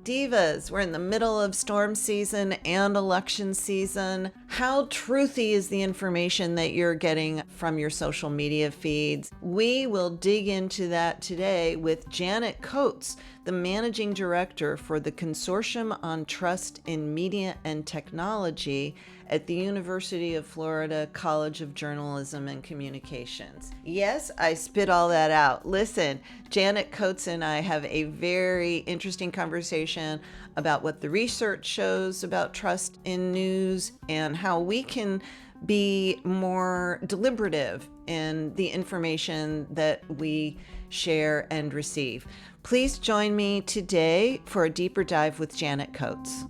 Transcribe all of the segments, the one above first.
Divas. We're in the middle of storm season and election season. How truthy is the information that you're getting from your social media feeds? We will dig into that today with Janet Coates, the managing director for the Consortium on Trust in Media and Technology at the University of Florida College of Journalism and Communications. Yes, I spit all that out. Listen, Janet Coates and I have a very interesting conversation about what the research shows about trust in news and how we can be more deliberative in the information that we share and receive. Please join me today for a deeper dive with Janet Coates.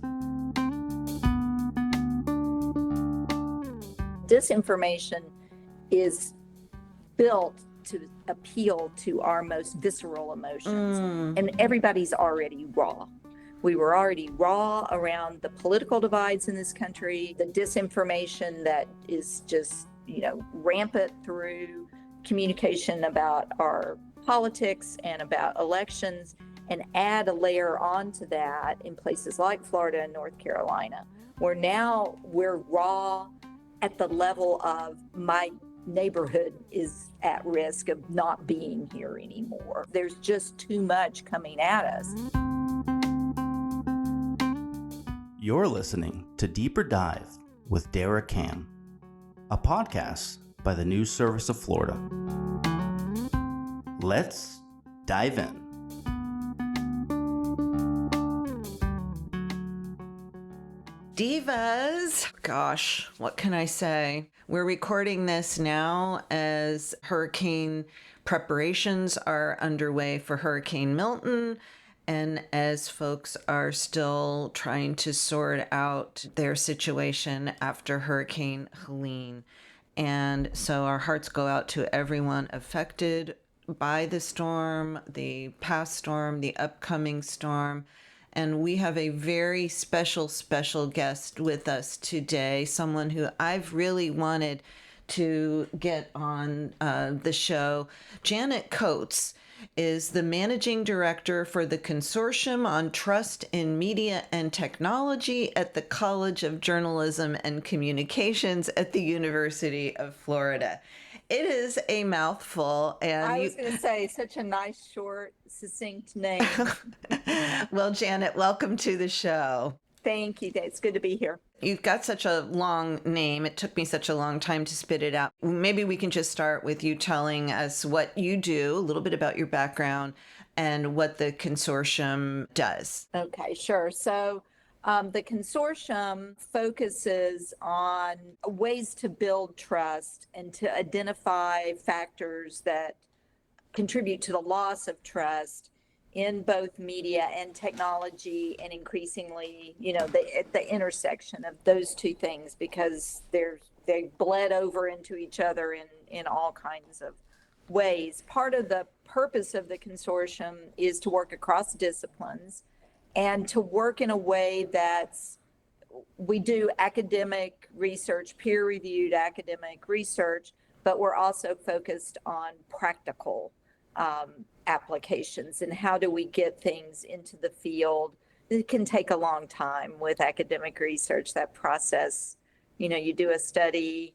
Disinformation is built to appeal to our most visceral emotions, and everybody's already raw. We were already raw around the political divides in this country, the disinformation that is just, rampant through communication about our politics and about elections, and add a layer onto that in places like Florida and North Carolina, where now we're raw at the level of my neighborhood is at risk of not being here anymore. There's just too much coming at us. You're listening to Deeper Dive with Dara Cam, a podcast by the News Service of Florida. Let's dive in. Divas, gosh, what can I say? We're recording this now as hurricane preparations are underway for Hurricane Milton, and as folks are still trying to sort out their situation after Hurricane Helene. And so our hearts go out to everyone affected by the storm, the past storm, the upcoming storm. And we have a very special guest with us today, someone who I've really wanted to get on the show. Janet Coates is the managing director for the Consortium on Trust in Media and Technology at the College of Journalism and Communications at the University of Florida. It is a mouthful. And I was going to say, such a nice, short, succinct name. Well, Janet, welcome to the show. Thank you. It's good to be here. You've got such a long name. It took me such a long time to spit it out. Maybe we can just start with you telling us what you do, a little bit about your background, and what the consortium does. Okay, sure. So the consortium focuses on ways to build trust and to identify factors that contribute to the loss of trust in both media and technology, and increasingly, the intersection of those two things, because they bled over into each other in all kinds of ways. Part of the purpose of the consortium is to work across disciplines and to work in a way we do academic research, peer-reviewed academic research, but we're also focused on practical applications and how do we get things into the field. It can take a long time with academic research, that process. You do a study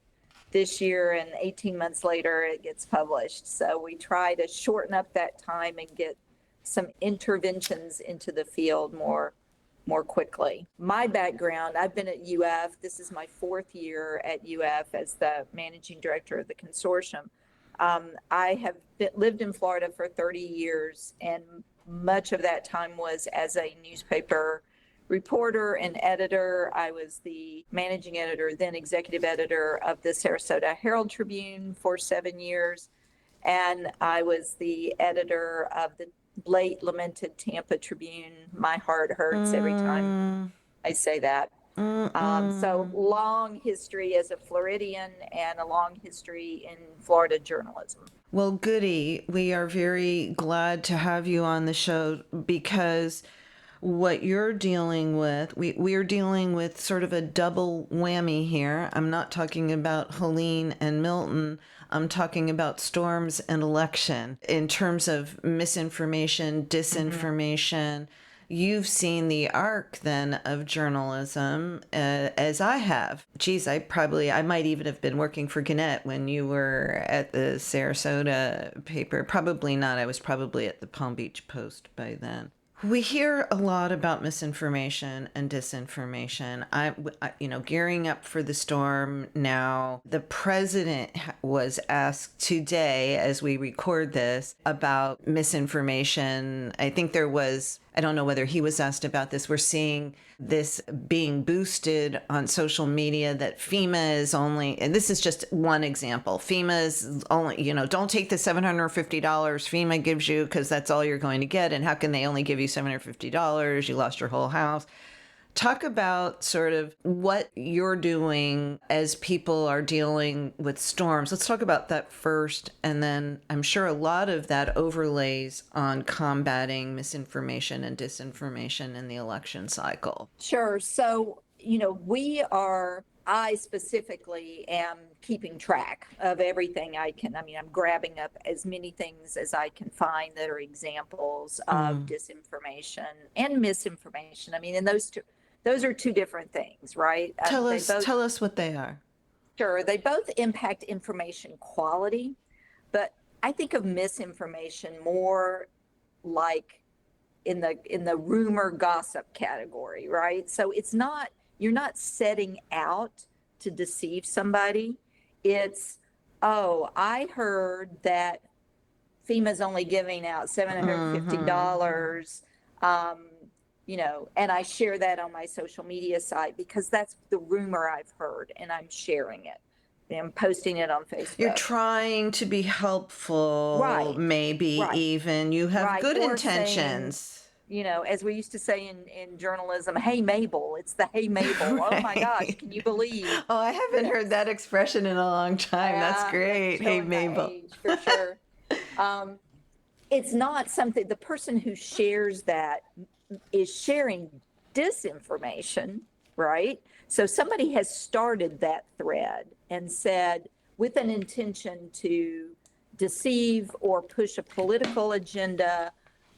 this year and 18 months later it gets published. So we try to shorten up that time and get some interventions into the field more quickly. My background, I've been at UF. This is my fourth year at UF as the managing director of the consortium. I have lived in Florida for 30 years, and much of that time was as a newspaper reporter and editor. I was the managing editor, then executive editor of the Sarasota Herald Tribune for 7 years, and I was the editor of the late lamented Tampa Tribune. My heart hurts every time I say that. So long history as a Floridian and a long history in Florida journalism. Well, goody. We are very glad to have you on the show, because what you're dealing with, we're dealing with sort of a double whammy here. I'm not talking about Helene and Milton. I'm talking about storms and election in terms of misinformation, disinformation, you've seen the arc then of journalism as I have. Geez, I might even have been working for Gannett when you were at the Sarasota paper. Probably not. I was probably at the Palm Beach Post by then. We hear a lot about misinformation and disinformation. Gearing up for the storm now, the president was asked today, as we record this, about misinformation. I think I don't know whether he was asked about this. We're seeing this being boosted on social media that FEMA is only, and this is just one example. FEMA is only, don't take the $750 FEMA gives you because that's all you're going to get. And how can they only give you $750? You lost your whole house. Talk about sort of what you're doing as people are dealing with storms. Let's talk about that first. And then I'm sure a lot of that overlays on combating misinformation and disinformation in the election cycle. Sure. So, I specifically am keeping track of everything I can. I mean, I'm grabbing up as many things as I can find that are examples of disinformation and misinformation. I mean, and those are two different things, right? Tell us what they are. Sure. They both impact information quality, but I think of misinformation more like in the rumor gossip category, right? So you're not setting out to deceive somebody. It's, oh, I heard that FEMA's only giving out $750. And I share that on my social media site because that's the rumor I've heard and I'm sharing it. I'm posting it on Facebook. You're trying to be helpful, right. Maybe right. even. You have right. good or intentions. Saying, as we used to say in journalism, hey, Mabel, it's the hey, Mabel. Right. Oh my gosh, can you believe? Oh, I haven't heard that expression in a long time. That's great. Hey, Mabel. Age, for sure. It's not something, the person who shares that is sharing disinformation, right? So somebody has started that thread and said, with an intention to deceive or push a political agenda,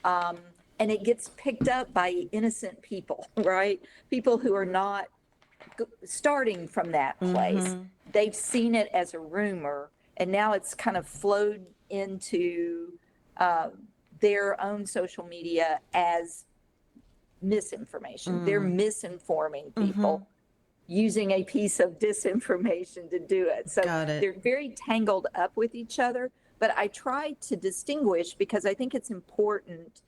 and it gets picked up by innocent people, right? People who are not starting from that place. They've seen it as a rumor, and now it's kind of flowed into their own social media as misinformation. They're misinforming people using a piece of disinformation to do it. So they're very tangled up with each other. But I try to distinguish because I think it's important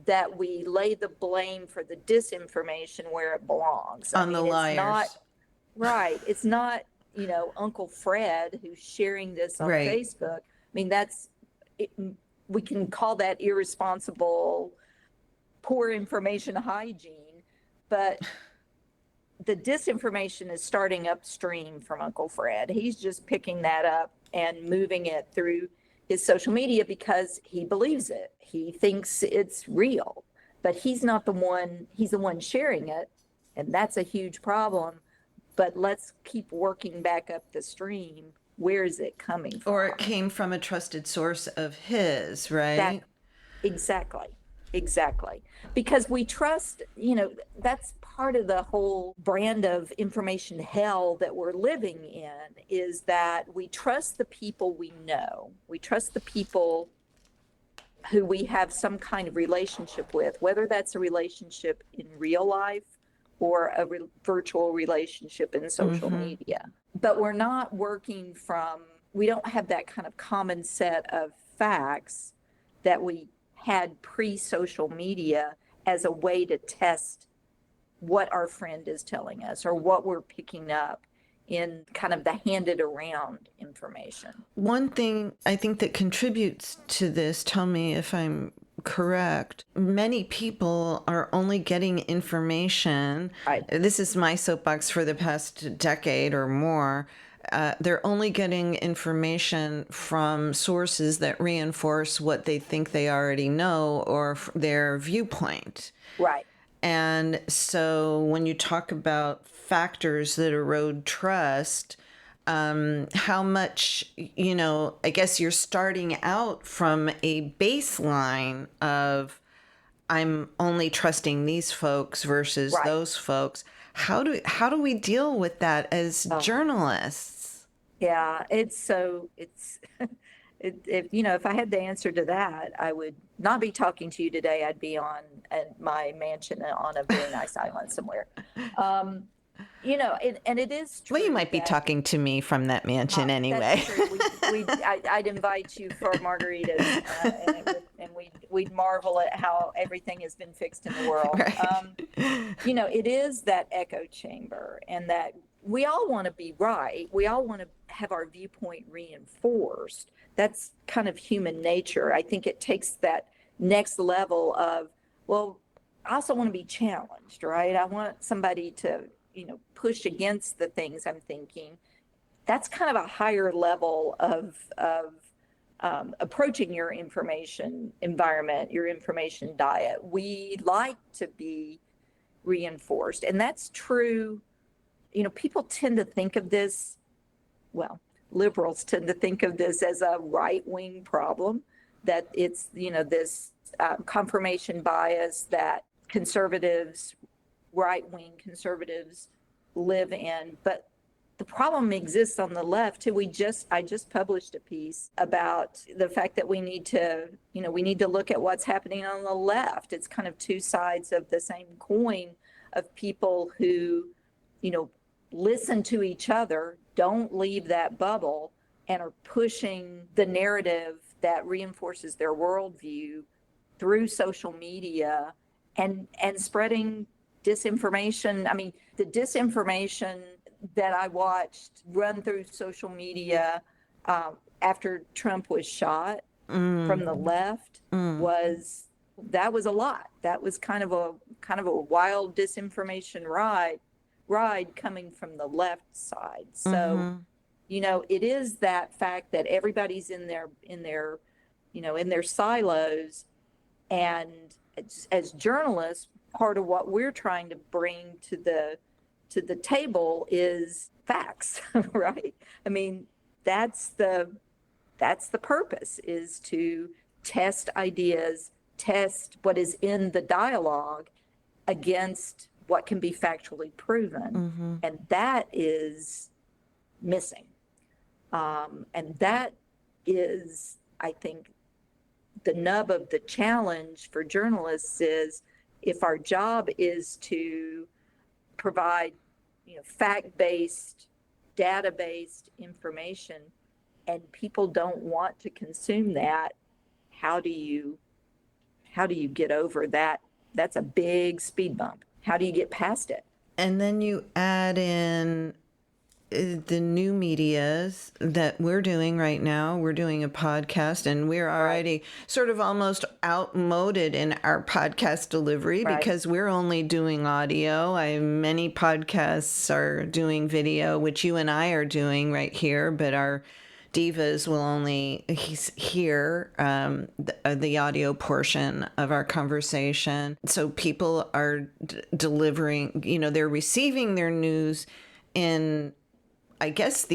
that we lay the blame for the disinformation where it belongs. On the liars. It's not, Uncle Fred who's sharing this on Facebook. I mean, we can call that irresponsible, poor information hygiene, but the disinformation is starting upstream from Uncle Fred. He's just picking that up and moving it through his social media because he believes it. He thinks it's real, but he's the one sharing it. And that's a huge problem. But let's keep working back up the stream. Where is it coming from? Or it came from a trusted source of his, right? Exactly. Because we trust, that's part of the whole brand of information hell that we're living in, is that we trust the people we know. We trust the people who we have some kind of relationship with, whether that's a relationship in real life or a virtual relationship in social media. But we're not we don't have that kind of common set of facts that we had pre-social media as a way to test what our friend is telling us or what we're picking up in kind of the handed around information. One thing I think that contributes to this, tell me if I'm correct, many people are only getting information. This is my soapbox for the past decade or more. They're only getting information from sources that reinforce what they think they already know or their viewpoint. Right. And so when you talk about factors that erode trust, how much, I guess you're starting out from a baseline of I'm only trusting these folks versus Right. those folks. How do we deal with that as Oh. journalists? Yeah, if I had the answer to that, I would not be talking to you today. I'd be on at my mansion on a very nice island somewhere. Um, and it is true Well, you might be that talking to me from that mansion anyway. that's true. I'd invite you for margaritas, we'd marvel at how everything has been fixed in the world. Right. It is that echo chamber, and that we all want to be right. We all want to have our viewpoint reinforced. That's kind of human nature. I think it takes that next level of, well, I also want to be challenged, right? I want somebody to, push against the things I'm thinking. That's kind of a higher level of approaching your information environment, your information diet. We like to be reinforced, and that's true. People tend to think of this, well, liberals tend to think of this as a right-wing problem, that it's, this confirmation bias that conservatives, right-wing conservatives live in. But the problem exists on the left too. I just published a piece about the fact that we need to look at what's happening on the left. It's kind of two sides of the same coin, of people who, listen to each other, don't leave that bubble, and are pushing the narrative that reinforces their worldview through social media, and spreading disinformation. I mean, the disinformation that I watched run through social media after Trump was shot from the left was a lot. That was kind of a wild disinformation ride coming from the left side. So, it is that fact that everybody's in their silos, and as journalists, part of what we're trying to bring to the table is facts, right? I mean, that's the purpose, is to test ideas, test what is in the dialogue against what can be factually proven. And that is missing. And that is, I think, the nub of the challenge for journalists is, if our job is to provide, fact-based, data-based information, and people don't want to consume that, how do you get over that? That's a big speed bump. How do you get past it? And then you add in the new medias that we're doing right now. We're doing a podcast, and we're already sort of almost outmoded in our podcast delivery because we're only doing audio. Many podcasts are doing video, which you and I are doing right here, but our divas will only hear the audio portion of our conversation. So people are delivering, they're receiving their news in, I guess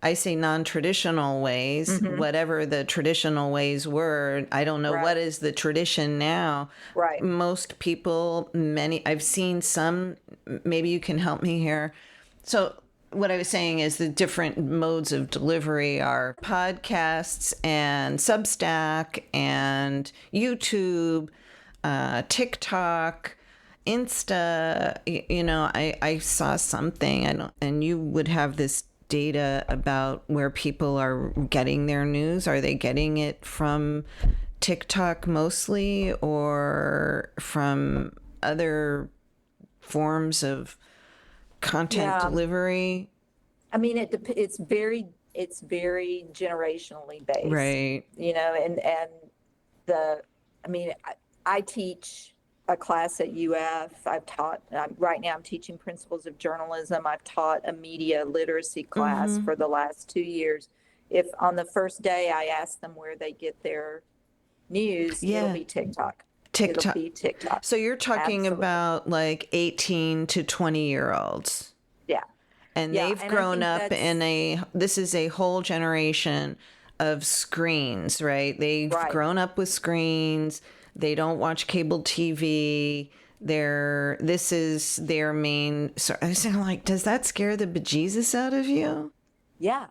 I say non-traditional ways, whatever the traditional ways were. I don't know what is the tradition now. Right. Most people, I've seen some, maybe you can help me here. So what I was saying is the different modes of delivery are podcasts and Substack and YouTube, TikTok, Insta. I saw something, and you would have this data about where people are getting their news. Are they getting it from TikTok mostly, or from other forms of content delivery? I mean, it's very generationally based, right? I teach a class at UF. Right now I'm teaching principles of journalism. I've taught a media literacy class for the last 2 years. If on the first day I ask them where they get their news, it'll be TikTok. It'll be TikTok. So you're talking about like 18 to 20-year-olds. Yeah. And they've grown up this is a whole generation of screens, right? They've grown up with screens. They don't watch cable TV. This is their main. So I was like, does that scare the bejesus out of you? Yeah,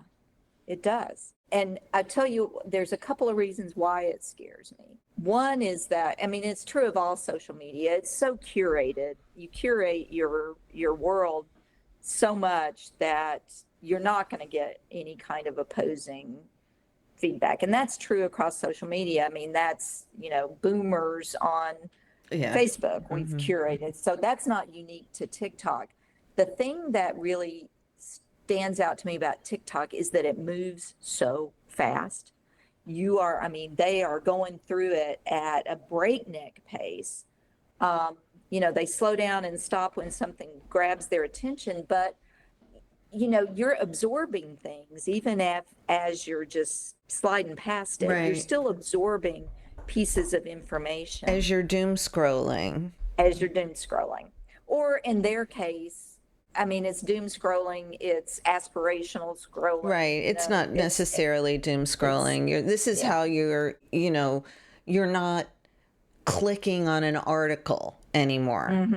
it does. And I tell you, there's a couple of reasons why it scares me. One is that, I mean, it's true of all social media. It's so curated. You curate your world so much that you're not going to get any kind of opposing feedback. And that's true across social media. I mean, that's, boomers on Yeah. Facebook we've curated. So that's not unique to TikTok. The thing that really stands out to me about TikTok is that it moves so fast. They are going through it at a breakneck pace. They slow down and stop when something grabs their attention, but you're absorbing things even as you're just sliding past it. You're Right. still absorbing pieces of information As you're doom scrolling. Or in their case, I mean, it's doom scrolling, it's aspirational scrolling. Right. It's not necessarily doom scrolling. This is how you're not clicking on an article anymore.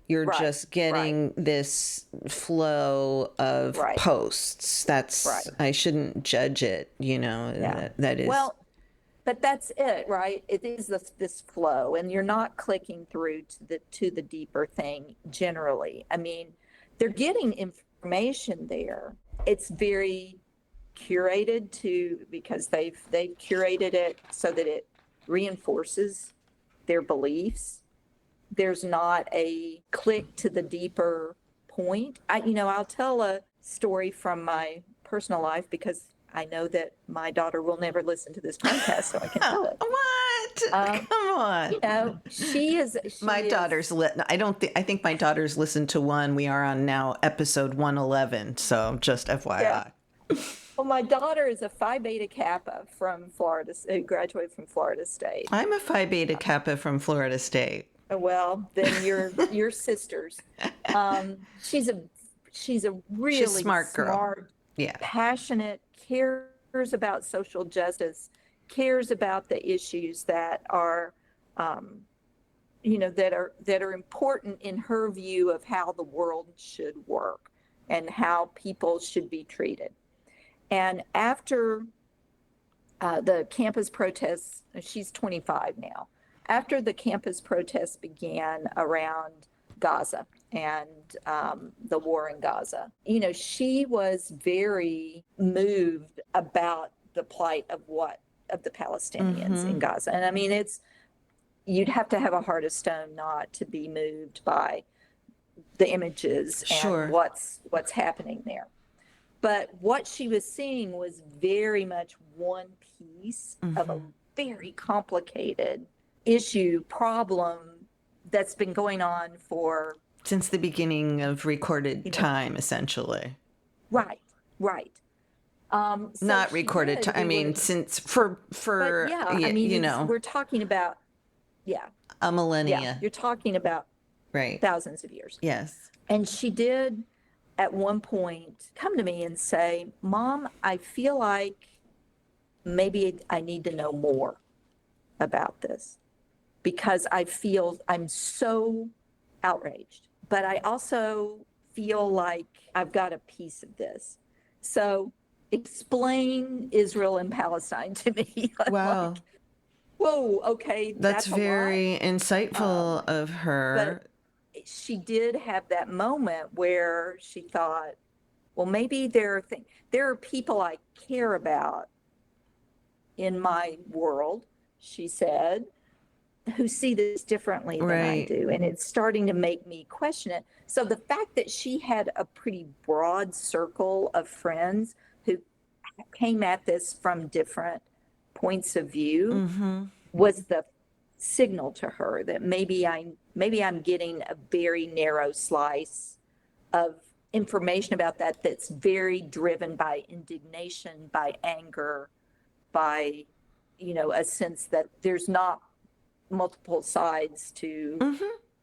You're Right, just getting this flow of Right. posts. That's, Right. I shouldn't judge it, that is. Well, but that's it, right? It is this flow, and you're not clicking through to the deeper thing generally. I mean, they're getting information there. It's very curated because they've curated it so that it reinforces their beliefs. There's not a click to the deeper point. I'll tell a story from my personal life because I know that my daughter will never listen to this podcast, so I can tell it. What? Come on. She My is- daughter's I think my daughter's listened to one. We are on now episode 111. So just FYI. Yeah. Well, my daughter is a Phi Beta Kappa from Florida, who graduated from Florida State. I'm a Phi Beta Kappa from Florida State. Well, then you're sisters. She's a really smart girl. Yeah. passionate, cares about social justice, cares about the issues that are, that are important in her view of how the world should work and how people should be treated. And after the campus protests, she's 25 now. After the campus protests began around Gaza and the war in Gaza, she was very moved about the plight of the Palestinians in Gaza. And I mean, you'd have to have a heart of stone not to be moved by the images Sure. and what's happening there. But what she was seeing was very much one piece of a very complicated problem that's been going on Since the beginning of recorded time, essentially. Right. Not recorded time. I mean, since for but yeah, I mean, we're talking about, a millennia. you're talking about Right. thousands of years. Yes. And she did at one point come to me and say, Mom, I feel like maybe I need to know more about this because I feel I'm so outraged, but I also feel like I've got a piece of this. So explain Israel and Palestine to me. I'm Wow. like, whoa, okay. That's a lot. very insightful of her. But she did have that moment where she thought, well, maybe there are people I care about in my world, she said, who see this differently than I Right. do. And it's starting to make me question it. So the fact that she had a pretty broad circle of friends who came at this from different points of view was the signal to her that maybe I'm getting a very narrow slice of information about that's very driven by indignation, by anger, by a sense that there's not multiple sides to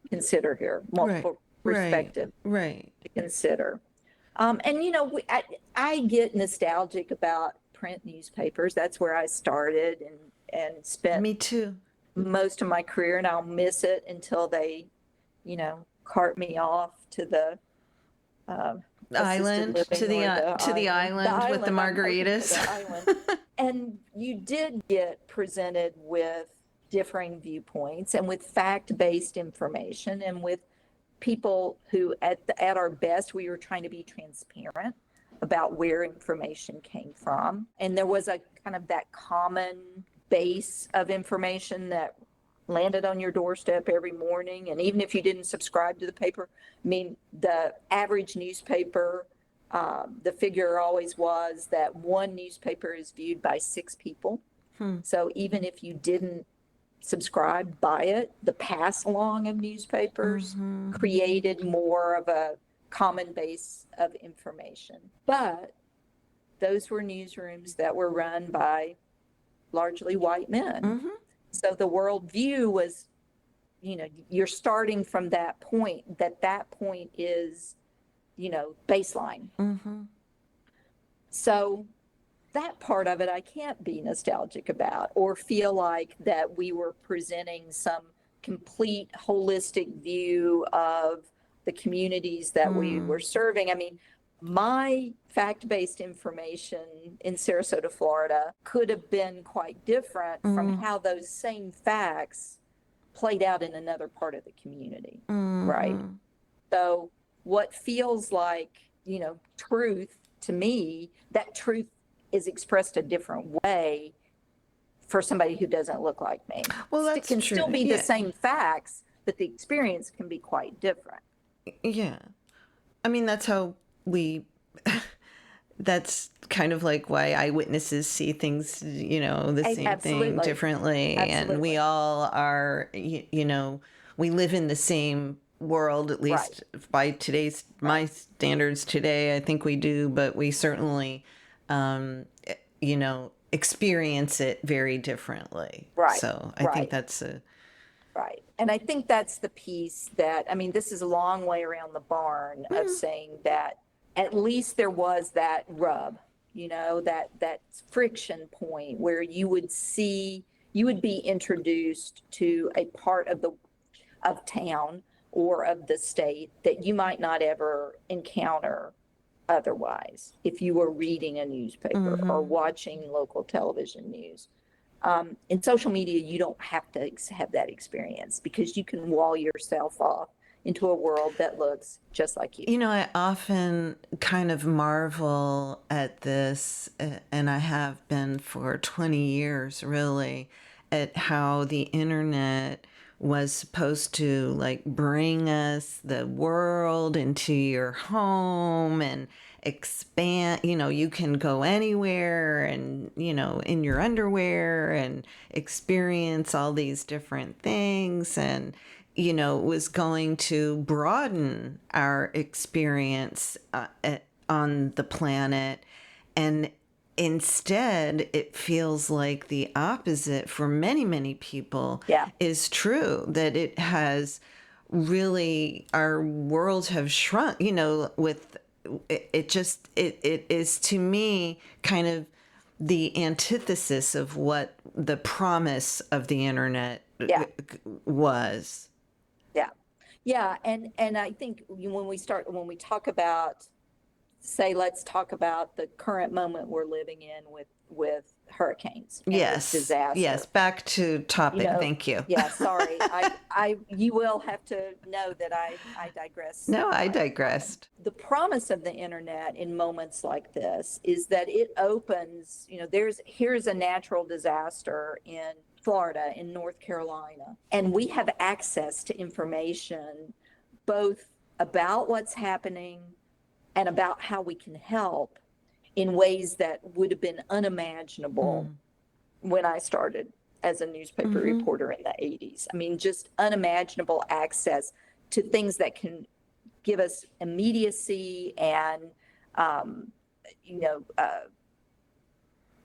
consider here, multiple perspectives Right. to consider. And I get nostalgic about print newspapers. That's where I started and spent Me too. most of my career, and I'll miss it until they, cart me off to the assisted Island to living or the island with the island. I'm hoping for margaritas. the island. And you did get presented with differing viewpoints and with fact-based information and with people who at our best, we were trying to be transparent about where information came from. And there was a kind of that common base of information that landed on your doorstep every morning. And even if you didn't subscribe to the paper, I mean, the average newspaper, the figure always was that one newspaper is viewed by 6 people. So even if you didn't subscribe, buy it, the pass along of newspapers created more of a common base of information. But those were newsrooms that were run by largely white men. So the worldview was, you're starting from that point, that point is, baseline. So that part of it, I can't be nostalgic about or feel like that we were presenting some complete holistic view of the communities that we were serving. I mean, my fact-based information in Sarasota, Florida could have been quite different from how those same facts played out in another part of the community, right? So what feels like, truth to me, that truth is expressed a different way for somebody who doesn't look like me. Well, that's It can true. still be Yeah. the same facts, but the experience can be quite different. Yeah. I mean, that's how that's kind of like why eyewitnesses see things, the same thing Absolutely. differently. And Absolutely. we all are, we live in the same world, at least by my standards today. I think we do, but we certainly, experience it very differently. Right. So I think that's Right. And I think that's the piece that, I mean, this is a long way around the barn of saying that at least there was that rub, that friction point where you would be introduced to a part of town or of the state that you might not ever encounter otherwise if you were reading a newspaper or watching local television news. In social media, you don't have to have that experience because you can wall yourself off into a world that looks just like you. I often kind of marvel at this, and I have been for 20 years really, at how the internet was supposed to like bring us the world into your home and expand, you can go anywhere and, in your underwear and experience all these different things. And, it was going to broaden our experience on the planet. And instead, it feels like the opposite for many, many people is true, that it has really, our worlds have shrunk, with it is to me kind of the antithesis of what the promise of the internet was. Yeah. And I think when we talk about, let's talk about the current moment we're living in with hurricanes. And Yes. with disaster. Yes. Back to topic. Thank you. Yeah. Sorry. You will have to know that I digress. No, I digressed. The promise of the internet in moments like this is that it opens, here's a natural disaster in Florida, in North Carolina, and we have access to information both about what's happening and about how we can help in ways that would have been unimaginable when I started as a newspaper reporter in the 80s. I mean, just unimaginable access to things that can give us immediacy and,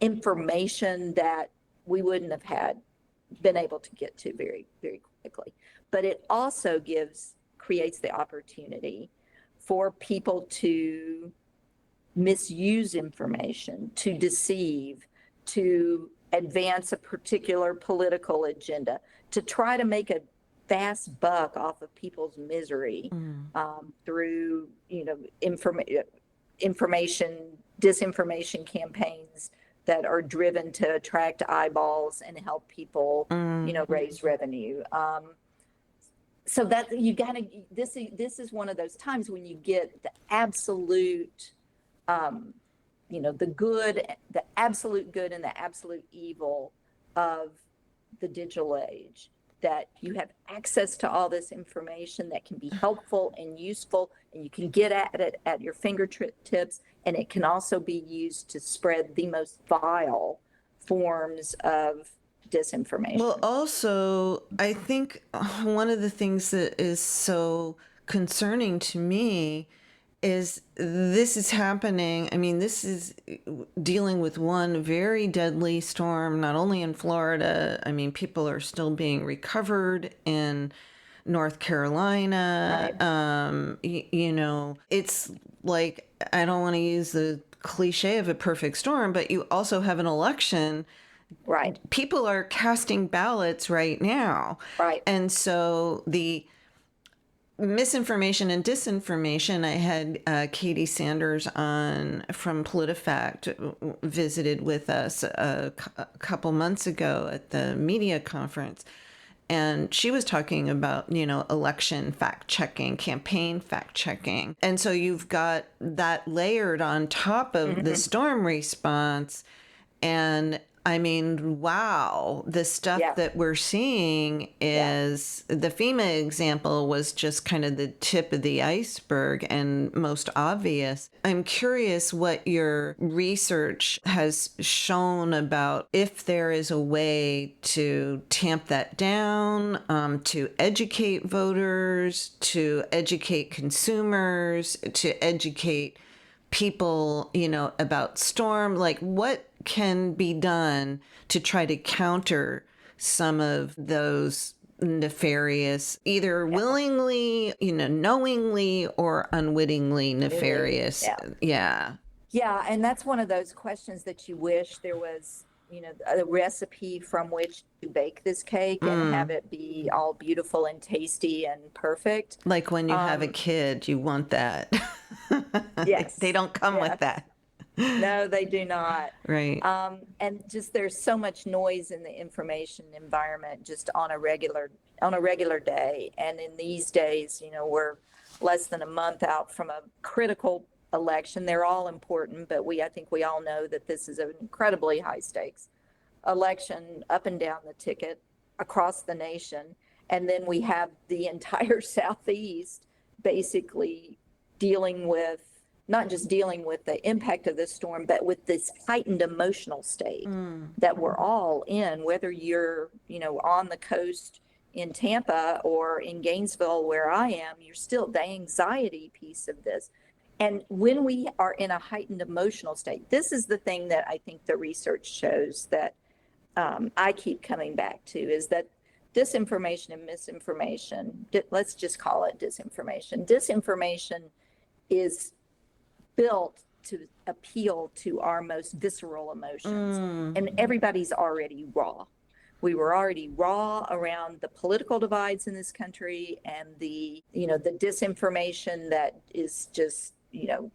information that we wouldn't have been able to get to very, very quickly. But it also creates the opportunity for people to misuse information, to deceive, to advance a particular political agenda, to try to make a fast buck off of people's misery through, information, disinformation campaigns that are driven to attract eyeballs and help people, raise revenue. So that you gotta, this is one of those times when you get the absolute, the absolute good and the absolute evil of the digital age, that you have access to all this information that can be helpful and useful, and you can get at it at your fingertips, and it can also be used to spread the most vile forms of disinformation. Well, also, I think one of the things that is so concerning to me is this is happening. I mean, this is dealing with one very deadly storm, not only in Florida. I mean, people are still being recovered in North Carolina. Right. It's like, I don't want to use the cliche of a perfect storm, but you also have an election. Right. People are casting ballots right now. Right. And so the misinformation and disinformation, I had Katie Sanders on from PolitiFact visited with us a couple months ago at the media conference. And she was talking about, election fact checking, campaign fact checking. And so you've got that layered on top of the storm response. And I mean, wow, the stuff that we're seeing is the FEMA example was just kind of the tip of the iceberg and most obvious. I'm curious what your research has shown about if there is a way to tamp that down, to educate voters, to educate consumers, to educate people, about storm, like what can be done to try to counter some of those nefarious, either willingly, knowingly or unwittingly nefarious. Yeah. Yeah. And that's one of those questions that you wish there was, a recipe from which to bake this cake and have it be all beautiful and tasty and perfect. Like when you have a kid, you want that. Yes. They don't come with that. No, they do not. Right. And just there's so much noise in the information environment just on a regular day. And in these days, we're less than a month out from a critical election. They're all important, but I think we all know that this is an incredibly high stakes election up and down the ticket across the nation. And then we have the entire Southeast basically not just dealing with the impact of this storm, but with this heightened emotional state that we're all in, whether you're, on the coast in Tampa or in Gainesville, where I am, you're still the anxiety piece of this. And when we are in a heightened emotional state, this is the thing that I think the research shows that I keep coming back to, is that disinformation and misinformation, let's just call it disinformation. Disinformation is built to appeal to our most visceral emotions. And everybody's already raw. We were already raw around the political divides in this country and the disinformation that is just,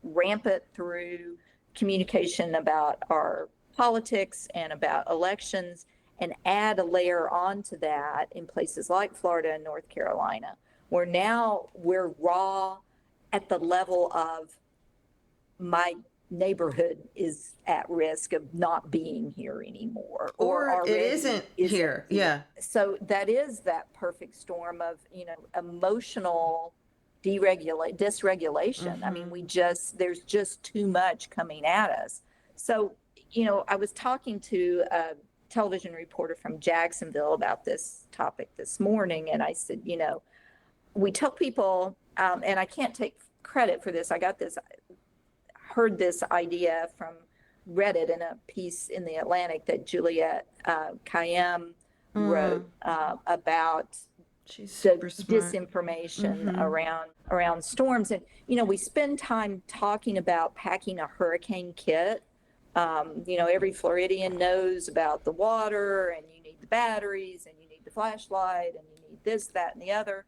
rampant through communication about our politics and about elections, and add a layer onto that in places like Florida and North Carolina, where now we're raw at the level of my neighborhood is at risk of not being here anymore, or it isn't here. Yeah. So that is that perfect storm of, emotional dysregulation. I mean, there's just too much coming at us. So, I was talking to a television reporter from Jacksonville about this topic this morning, and I said, we tell people, and I can't take credit for this. Heard this idea from Reddit in a piece in the Atlantic that Juliette Kayyem wrote about the disinformation around storms. And, we spend time talking about packing a hurricane kit, Every Floridian knows about the water, and you need the batteries, and you need the flashlight, and you need this, that, and the other.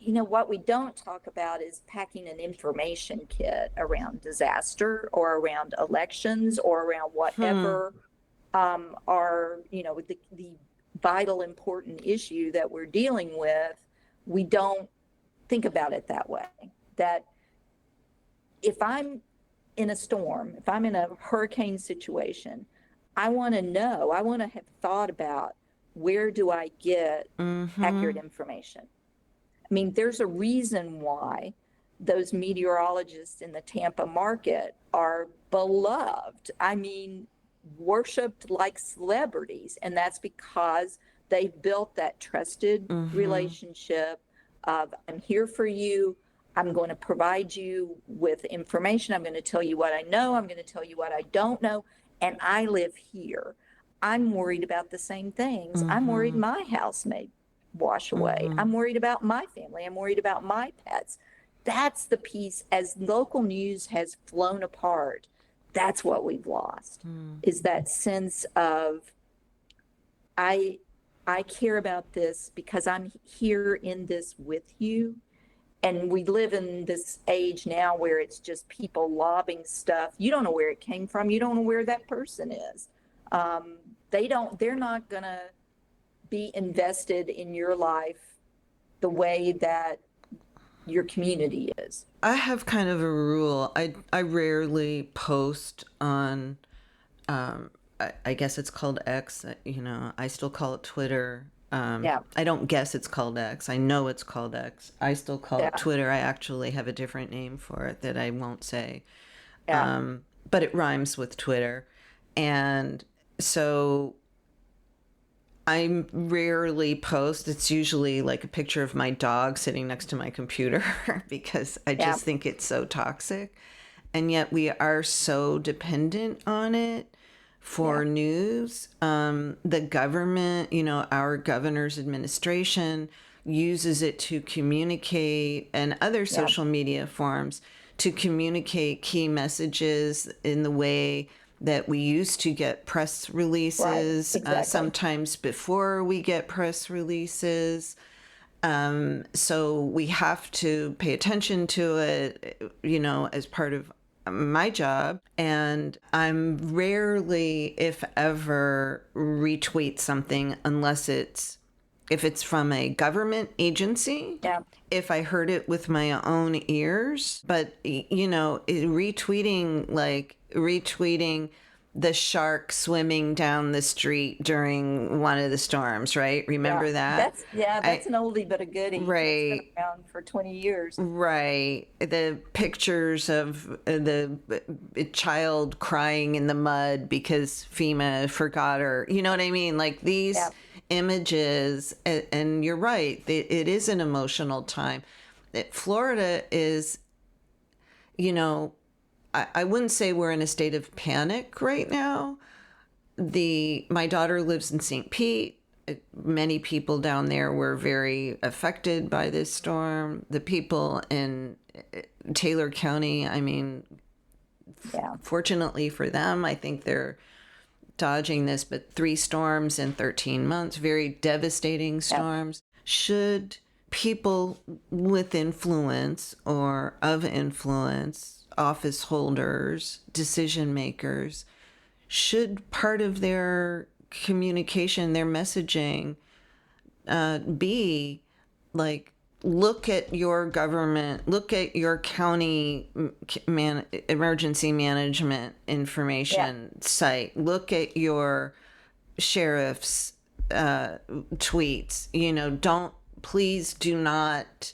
What we don't talk about is packing an information kit around disaster or around elections or around whatever are, the vital, important issue that we're dealing with. We don't think about it that way. That if I'm in a storm, if I'm in a hurricane situation, I want to have thought about, where do I get accurate information? I mean, there's a reason why those meteorologists in the Tampa market are beloved. I mean, worshiped like celebrities. And that's because they've built that trusted relationship of, I'm here for you. I'm going to provide you with information. I'm going to tell you what I know. I'm going to tell you what I don't know. And I live here. I'm worried about the same things. I'm worried my house may wash away. I'm worried about my family. I'm worried about my pets. That's the piece. As local news has flown apart, that's what we've lost, is that sense of, I care about this because I'm here in this with you. And we live in this age now where it's just people lobbing stuff. You don't know where it came from. You don't know where that person is. They're not going to be invested in your life the way that your community is. I have kind of a rule. I rarely post on, I guess it's called X. I still call it Twitter. Yeah. I don't guess it's called X. I know it's called X. I still call it Yeah. Twitter. I actually have a different name for it that I won't say. Yeah. But it rhymes with Twitter. And so I rarely post. It's usually like a picture of my dog sitting next to my computer because I just think it's so toxic. And yet we are so dependent on it for news. The government, our governor's administration uses it to communicate, and other social media forms to communicate key messages in the way that we used to get press releases, Right, exactly. sometimes before we get press releases. So we have to pay attention to it, as part of my job. And I'm rarely, if ever, retweet something unless if it's from a government agency. Yeah. If I heard it with my own ears. But, retweeting the shark swimming down the street during one of the storms, right? Remember that? That's an oldie but a goodie. Right. It's been around for 20 years. Right. The pictures of the child crying in the mud because FEMA forgot her. You know what I mean? Like these images, and you're right, it is an emotional time. Florida is, I wouldn't say we're in a state of panic right now. My daughter lives in St. Pete. Many people down there were very affected by this storm. The people in Taylor County, I mean, fortunately for them, I think they're dodging this, but 3 storms in 13 months, very devastating storms. Should people with influence or of influence, office holders, decision makers, should part of their communication, their messaging, be like, look at your government, look at your county emergency management information site, look at your sheriff's tweets, please do not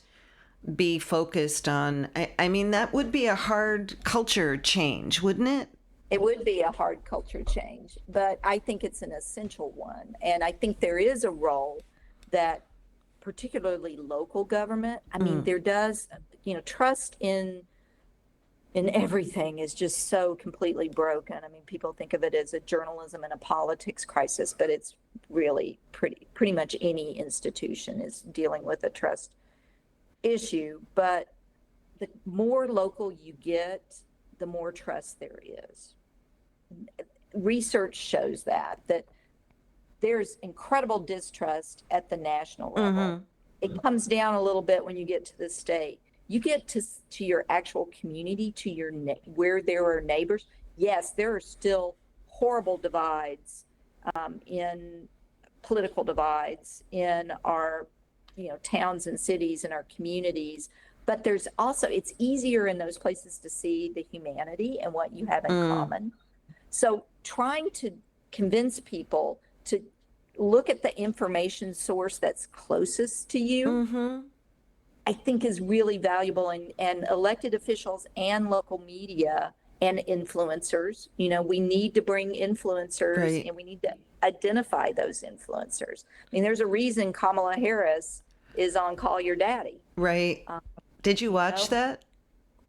be focused on, I mean, that would be a hard culture change, wouldn't it? It would be a hard culture change, but I think it's an essential one. And I think there is a role that particularly local government, I mean, there does, trust in everything is just so completely broken. I mean, people think of it as a journalism and a politics crisis, but it's really pretty much any institution is dealing with a trust issue. But the more local you get, the more trust there is. research shows that there's incredible distrust at the national level. It comes down a little bit when you get to the state. You get to your actual community, to your where there are neighbors. Yes, there are still horrible divides, in political divides in our, towns and cities and our communities. But there's also, it's easier in those places to see the humanity and what you have in common. So trying to convince people to look at the information source that's closest to you, I think is really valuable. And elected officials and local media and influencers, we need to bring influencers, Right. and we need to identify those influencers. I mean, there's a reason Kamala Harris is on Call Your Daddy. Right. Did you watch that?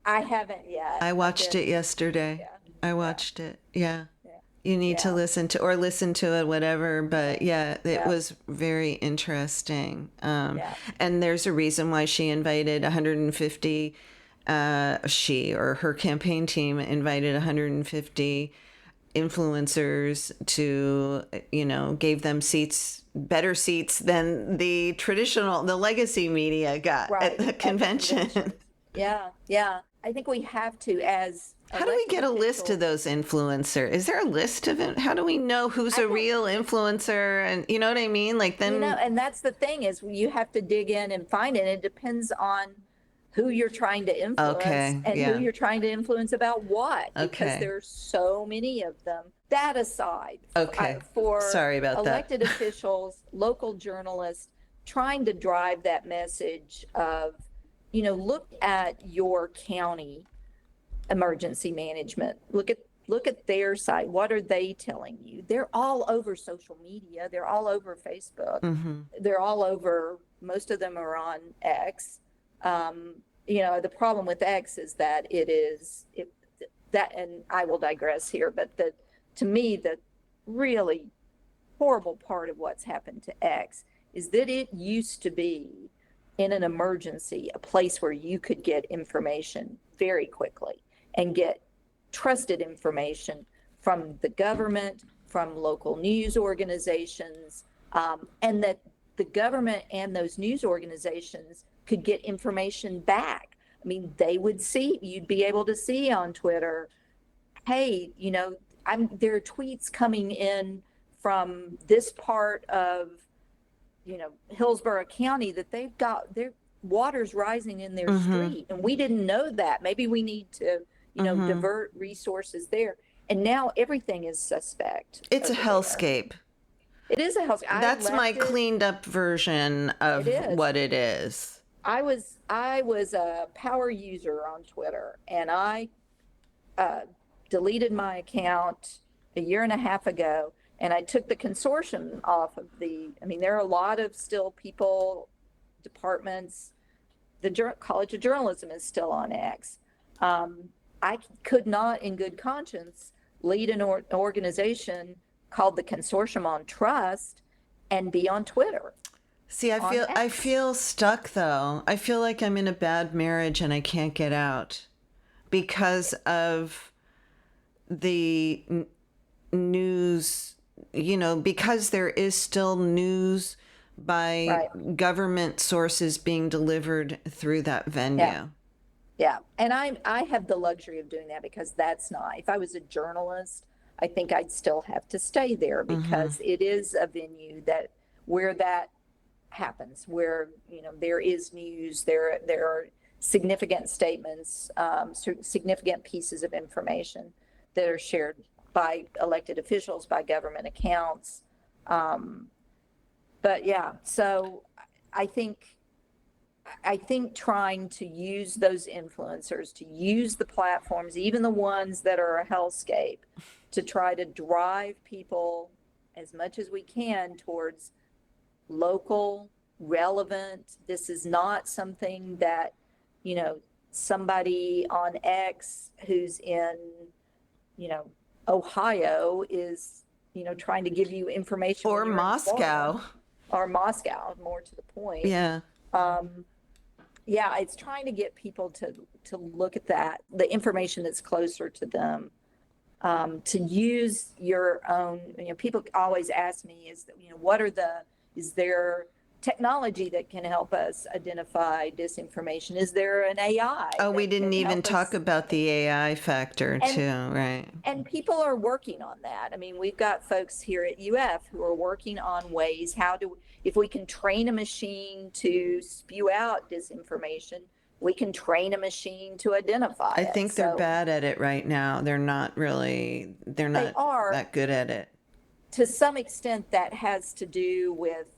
I haven't yet. I watched it yesterday. Yeah. I watched it. Yeah. Yeah. You need to Yeah. listen to it, whatever. But yeah, it was very interesting. Yeah. And there's a reason why she invited 150, she or her campaign team invited 150 influencers to, gave them better seats than the legacy media got at the convention. Yeah. Yeah. I think we have to, as How do we get a elected list of officials- those influencers? Is there a list of it? How do we know who's a real influencer? And you know what I mean? Like then, and that's the thing, is you have to dig in and find it. It depends on who you're trying to influence, Okay, and yeah. who you're trying to influence about what, because Okay. there's so many of them. That aside, Okay. for Sorry about that. elected officials, local journalists, trying to drive that message of, look at your county emergency management. Look at their site. What are they telling you? They're all over social media. They're all over Facebook. They're all over, most of them are on X. The problem with X is that and I will digress here, but to me, the really horrible part of what's happened to X is that it used to be, in an emergency, a place where you could get information very quickly and get trusted information from the government, from local news organizations, and that the government and those news organizations could get information back. I mean, you'd be able to see on Twitter, hey, there are tweets coming in from this part of, Hillsborough County that they've got their water's rising in their street. And we didn't know that. Maybe we need to, divert resources there. And now everything is suspect. it's a over there. hellscape. It is a hellscape. That's my cleaned up version of It is. what it is. I was a power user on Twitter, and I deleted my account a year and a half ago, and I took the consortium off of there are a lot of still people, departments, the College of Journalism is still on X. I could not, in good conscience, lead an organization called the Consortium on Trust and be on Twitter. See, I feel stuck though. I feel like I'm in a bad marriage and I can't get out because of the news, because there is still news by government sources being delivered through that venue. Yeah. And I have the luxury of doing that because if I was a journalist, I think I'd still have to stay there because it is a venue where that happens, where, there is news, there are significant statements, significant pieces of information that are shared by elected officials, by government accounts. But yeah, so I think trying to use those influencers, to use the platforms, even the ones that are a hellscape, to try to drive people as much as we can towards local, relevant. This is not something that, somebody on X who's in, Ohio is, trying to give you information. Or when you're in Moscow. Florida. Or Moscow, more to the point. Yeah. It's trying to get people to look at the information that's closer to them. to use your own, people always ask me, is there technology that can help us identify disinformation? Is there an AI Oh, we that didn't can even help talk us? about the AI factor And too, right? and people are working on that. I mean, we've got folks here at UF who are working on ways if we can train a machine to spew out disinformation, we can train a machine to identify I it. think they're So bad at it right now. They're not they are, that good at it. to some extent, that has to do with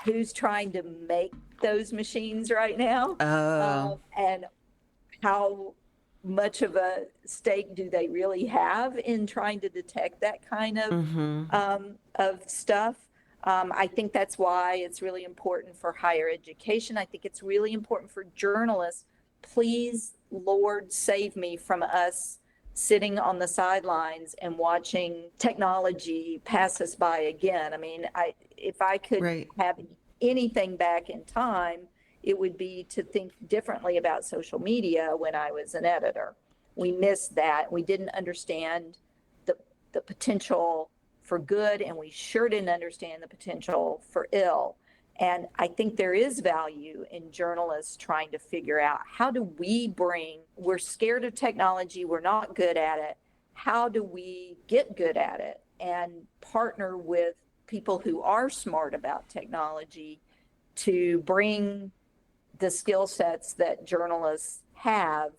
who's trying to make those machines right now, Oh, and how much of a stake do they really have in trying to detect that kind of stuff. I think that's why it's really important for higher education. I think it's really important for journalists. Please, Lord, save me from us sitting on the sidelines and watching technology pass us by again. I mean, if I could right. have anything back in time, it would be to think differently about social media when I was an editor. We missed that. We didn't understand the potential for good, and we sure didn't understand the potential for ill. And I think there is value in journalists trying to figure out, we're scared of technology, we're not good at it. How do we get good at it and partner with people who are smart about technology to bring the skill sets that journalists have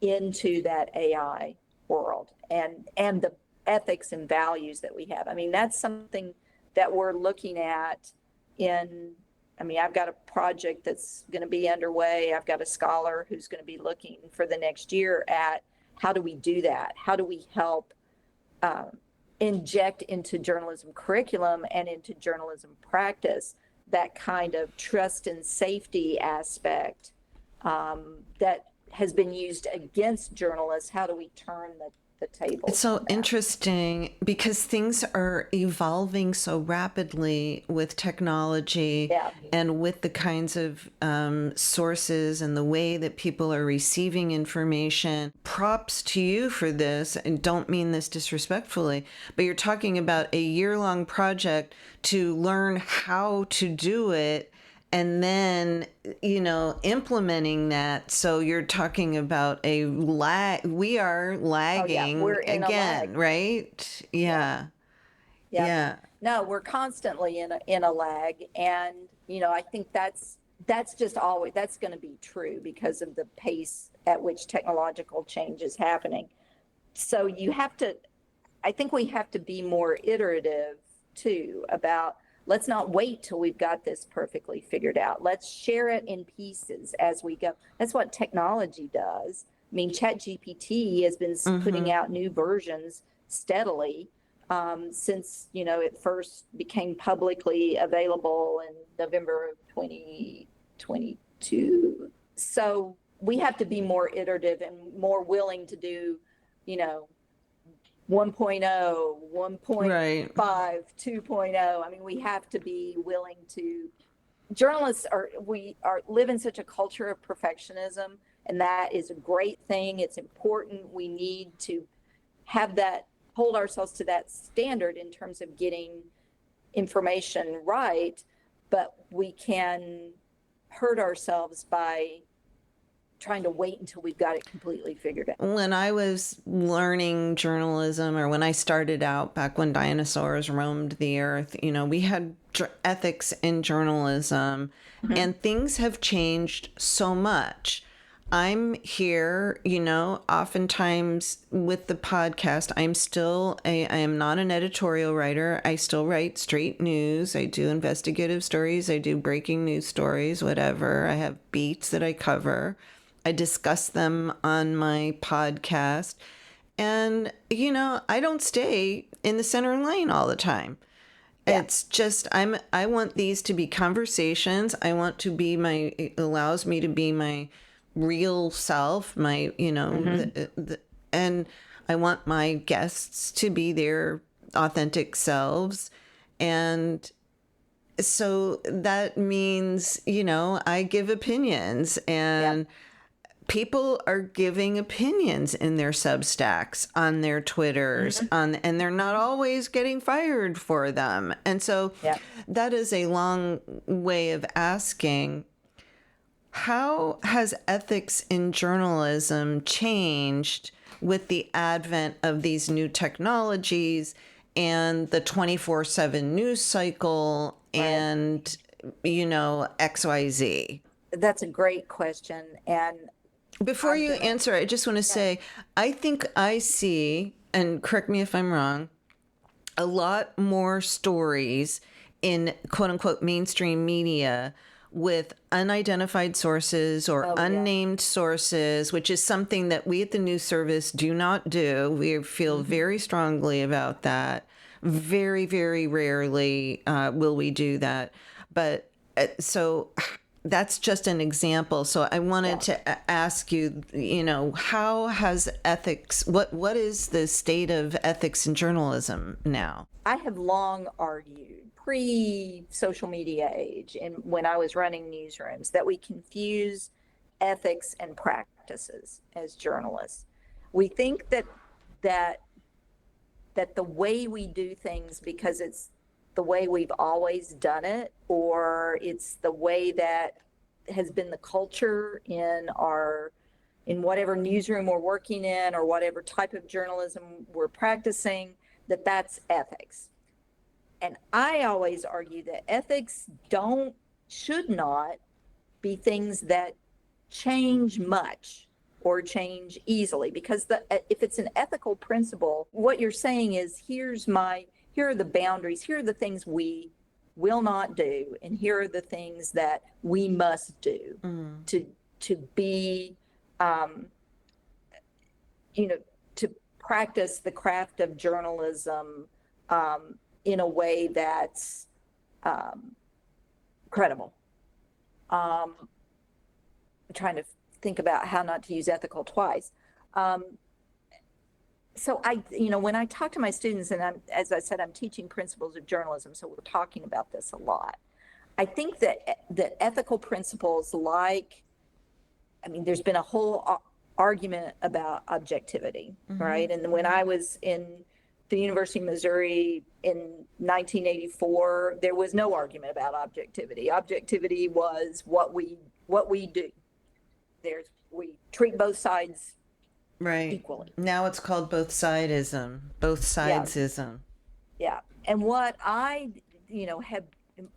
into that AI world, and the ethics and values that we have. I mean, that's something that we're looking at I've got a project that's going to be underway. I've got a scholar who's going to be looking for the next year at how do we do that? How do we help inject into journalism curriculum and into journalism practice that kind of trust and safety aspect that has been used against journalists? How do we turn the table? It's so interesting because things are evolving so rapidly with technology and with the kinds of sources and the way that people are receiving information. Props to you for this, and don't mean this disrespectfully, but you're talking about a year-long project to learn how to do it, and then, implementing that. So you're talking about a lag. We are lagging We're in again, a lag. right? Yeah. Yeah. No, we're constantly in a lag. And, I think that's just always, that's going to be true because of the pace at which technological change is happening. So I think we have to be more iterative too about, let's not wait till we've got this perfectly figured out. Let's share it in pieces as we go. That's what technology does. I mean, ChatGPT has been putting out new versions steadily since, it first became publicly available in November of 2022. So we have to be more iterative and more willing to do, 1.0, 1.5, Right. 2.0. I mean, we have to be willing to. Journalists live in such a culture of perfectionism, and that is a great thing. It's important. We need to hold ourselves to that standard in terms of getting information right, but we can hurt ourselves by trying to wait until we've got it completely figured out. When I was learning journalism, or when I started out back when dinosaurs roamed the earth, we had ethics in journalism, and things have changed so much. I'm here, oftentimes with the podcast, I am not an editorial writer. I still write straight news. I do investigative stories. I do breaking news stories, whatever. I have beats that I cover. I discuss them on my podcast. And, I don't stay in the center lane all the time. Yeah. It's just, I want these to be conversations. I want to be it allows me to be my real self, my, and I want my guests to be their authentic selves. And so that means, I give opinions, and people are giving opinions in their Substacks, on their Twitters, and they're not always getting fired for them. And so Yeah. that is a long way of asking, how has ethics in journalism changed with the advent of these new technologies and the 24/7 news cycle and, XYZ? That's a great question. And Before you answer, I just want to say, I think I see, and correct me if I'm wrong, a lot more stories in quote unquote mainstream media with unidentified sources or unnamed sources, which is something that we at the news service do not do. We feel very strongly about that. Very, very rarely will we do that. But so that's just an example. So I wanted to ask you, how has ethics, what is the state of ethics in journalism now? I have long argued, pre-social media age, and when I was running newsrooms, that we confuse ethics and practices as journalists. We think that the way we do things, because it's the way we've always done it, or it's the way that has been the culture in whatever newsroom we're working in, or whatever type of journalism we're practicing, that's ethics. And I always argue that ethics should not be things that change much or change easily, because if it's an ethical principle, what you're saying is, here are the boundaries, here are the things we will not do, and here are the things that we must do to be, to practice the craft of journalism in a way that's credible. I'm trying to think about how not to use ethical twice. So when I talk to my students, and as I said, I'm teaching principles of journalism, so we're talking about this a lot. I think that ethical principles there's been a whole argument about objectivity, right? And when I was in the University of Missouri in 1984, there was no argument about objectivity. Objectivity was what we do. We treat both sides equally. Now it's called both sidism. Yeah. And what I, have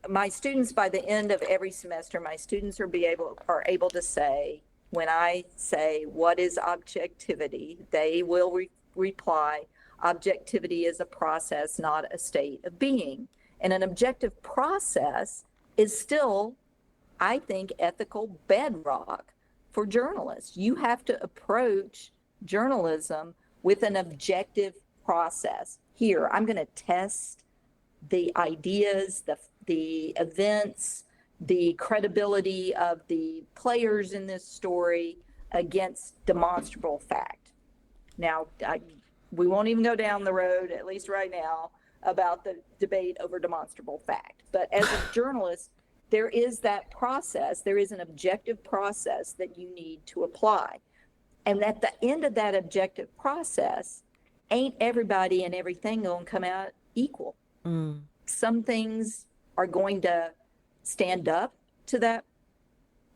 my students, by the end of every semester, my students are able to say, when I say, what is objectivity? They will reply, objectivity is a process, not a state of being. And an objective process is still, I think, ethical bedrock for journalists. You have to approach journalism with an objective process. Here, I'm going to test the ideas, the events, the credibility of the players in this story against demonstrable fact. Now, we won't even go down the road, at least right now, about the debate over demonstrable fact. But as a journalist, there is that process. There is an objective process that you need to apply. And at the end of that objective process, ain't everybody and everything going to come out equal. Some things are going to stand up to that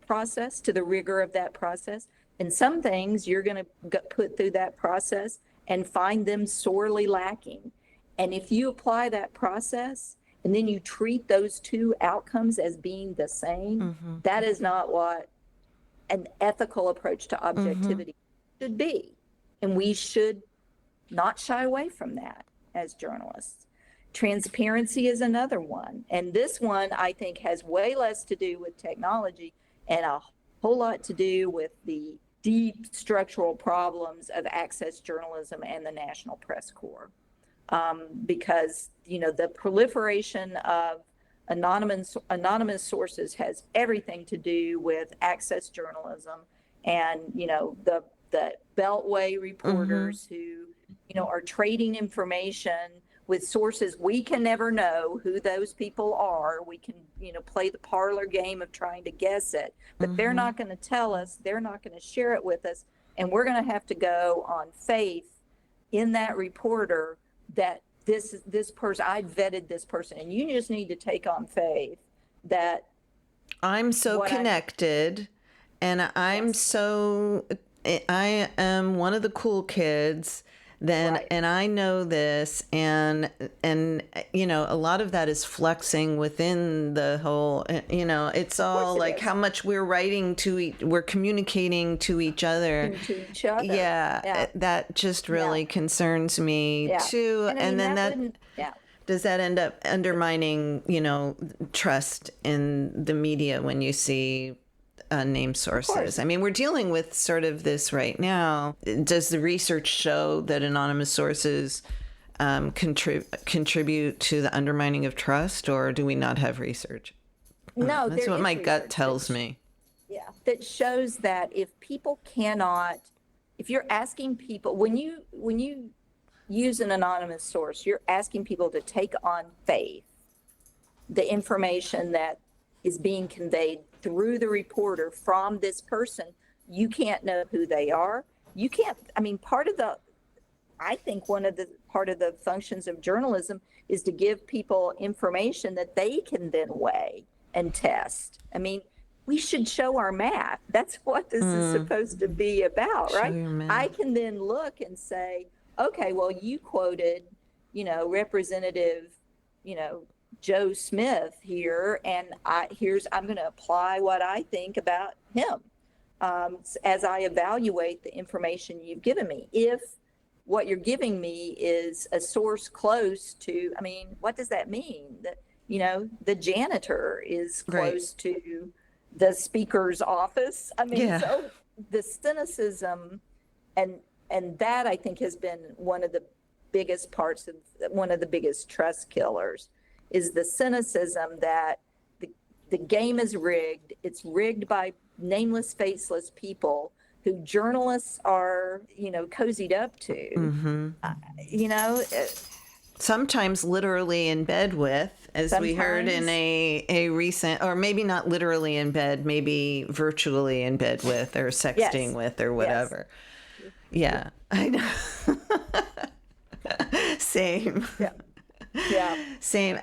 process, to the rigor of that process. And some things you're going to put through that process and find them sorely lacking. And if you apply that process and then you treat those two outcomes as being the same, that is not what an ethical approach to objectivity should be. And we should not shy away from that as journalists. Transparency is another one. And this one, I think, has way less to do with technology and a whole lot to do with the deep structural problems of access journalism and the National Press Corps. Because, the proliferation of anonymous sources has everything to do with access journalism and, the Beltway reporters who, are trading information with sources. We can never know who those people are. We can, play the parlor game of trying to guess it, but they're not going to tell us. They're not going to share it with us. And we're going to have to go on faith in that reporter that this person, I vetted this person, and you just need to take on faith that I'm so connected, and I am one of the cool kids. Then, Right. and I know this, and a lot of that is flexing within the whole. It's all it like is. how much we're writing we're communicating to each other. to each other. Yeah, that just really concerns me Yeah. too. And I mean, then that wouldn't- yeah. does that end up undermining, trust in the media when you see unnamed sources? I mean, we're dealing with sort of this right now. Does the research show that anonymous sources contribute to the undermining of trust, or do we not have research? No, That's there what is my gut research tells me. Yeah, that shows that if people cannot, if you're asking people, when you use an anonymous source, you're asking people to take on faith the information that is being conveyed through the reporter from this person. You can't know who they are. You can't, I mean, I think part of the functions of journalism is to give people information that they can then weigh and test. I mean, we should show our math. That's what this is supposed to be about, Show right? your math. I can then look and say, okay, well, you quoted, Representative, Joe Smith here, and I'm going to apply what I think about him as I evaluate the information you've given me. If what you're giving me is a source close to, I mean, what does that mean? That, the janitor is close to the speaker's office. I mean, so the cynicism and that, I think, has been one of the biggest parts of one of the biggest trust killers, is the cynicism that the game is rigged. It's rigged by nameless, faceless people who journalists are, cozied up to. Sometimes literally in bed with, as we heard in a recent, or maybe not literally in bed, maybe virtually in bed with, or sexting with, or whatever. Yeah, I know. Same. Yeah. Same.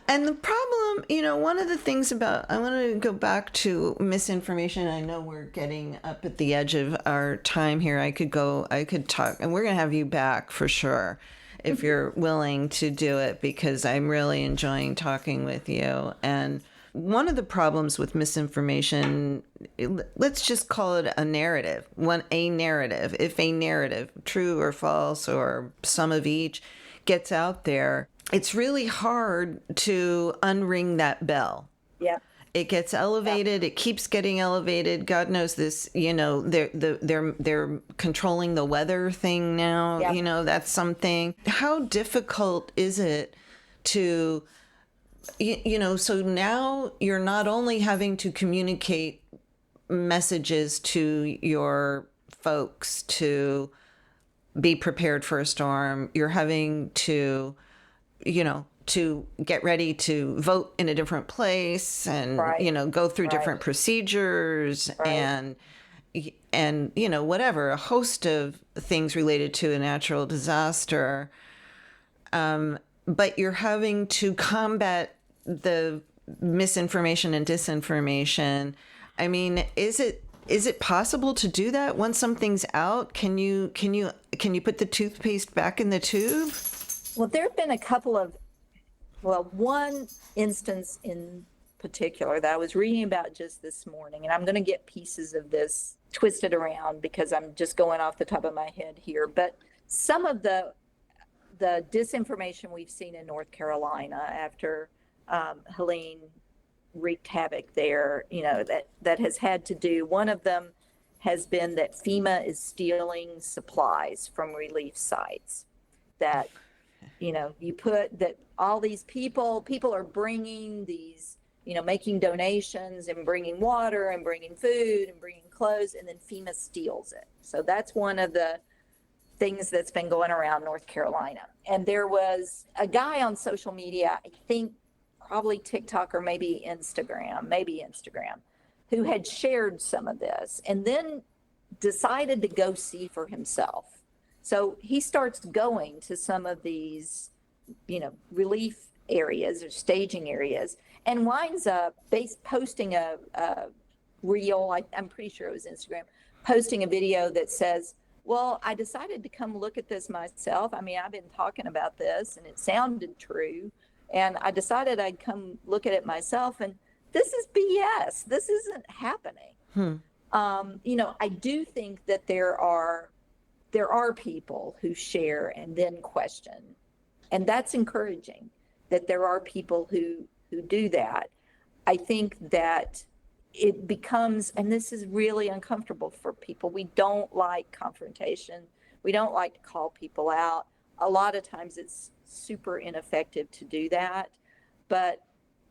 And the problem, one of the things about, I want to go back to misinformation. I know we're getting up at the edge of our time here. I could talk, and we're going to have you back for sure if you're willing to do it, because I'm really enjoying talking with you. And one of the problems with misinformation, let's just call it a narrative. If a narrative, true or false, or some of each, gets out there, it's really hard to unring that bell. Yeah. It gets elevated. It keeps getting elevated. God knows this. They're controlling the weather thing now. Yeah. That's something. How difficult is it to, So now you're not only having to communicate messages to your folks to be prepared for a storm. You're having to, to get ready to vote in a different place and, go through different procedures and whatever, a host of things related to a natural disaster. But you're having to combat the misinformation and disinformation. I mean, is it possible to do that once something's out? Can you put the toothpaste back in the tube? Well, there have been one instance in particular that I was reading about just this morning, and I'm going to get pieces of this twisted around because I'm just going off the top of my head here. But some of the disinformation we've seen in North Carolina after Helene wreaked havoc there, that has had to do, one of them has been that FEMA is stealing supplies from relief sites. That, you put that all these people are bringing these, making donations and bringing water and bringing food and bringing clothes, and then FEMA steals it. So that's one of the things that's been going around North Carolina. And there was a guy on social media, I think probably TikTok or maybe Instagram, who had shared some of this and then decided to go see for himself. So he starts going to some of these, relief areas or staging areas and winds up posting a reel. I'm pretty sure it was Instagram, posting a video that says, well, I decided to come look at this myself. I mean, I've been talking about this and it sounded true. And I decided I'd come look at it myself. And this is BS. This isn't happening. I do think that there are people who share and then question. And that's encouraging that there are people who do that. I think that it becomes, and this is really uncomfortable for people. We don't like confrontation. We don't like to call people out. A lot of times it's super ineffective to do that, but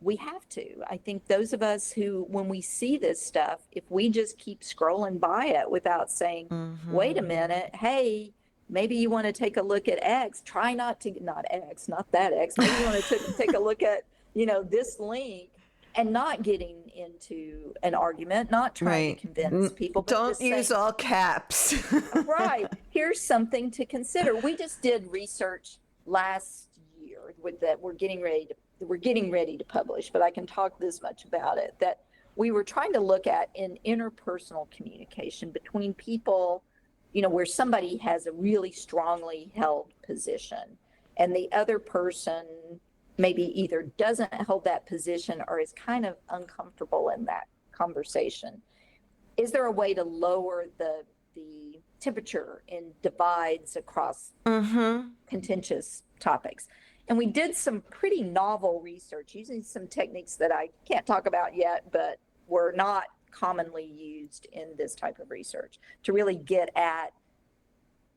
we have to. I think those of us who, when we see this stuff, if we just keep scrolling by it without saying, wait a minute, hey, maybe you want to take a look at X, try not that X, maybe you want to take a look at, this link, and not getting into an argument, not trying to convince people. But don't use all caps. Right. Here's something to consider. We just did research last year that we're getting ready to publish, but I can talk this much about it, that we were trying to look at in interpersonal communication between people, where somebody has a really strongly held position and the other person maybe either doesn't hold that position or is kind of uncomfortable in that conversation. Is there a way to lower the temperature in divides across contentious topics? And we did some pretty novel research using some techniques that I can't talk about yet, but were not commonly used in this type of research to really get at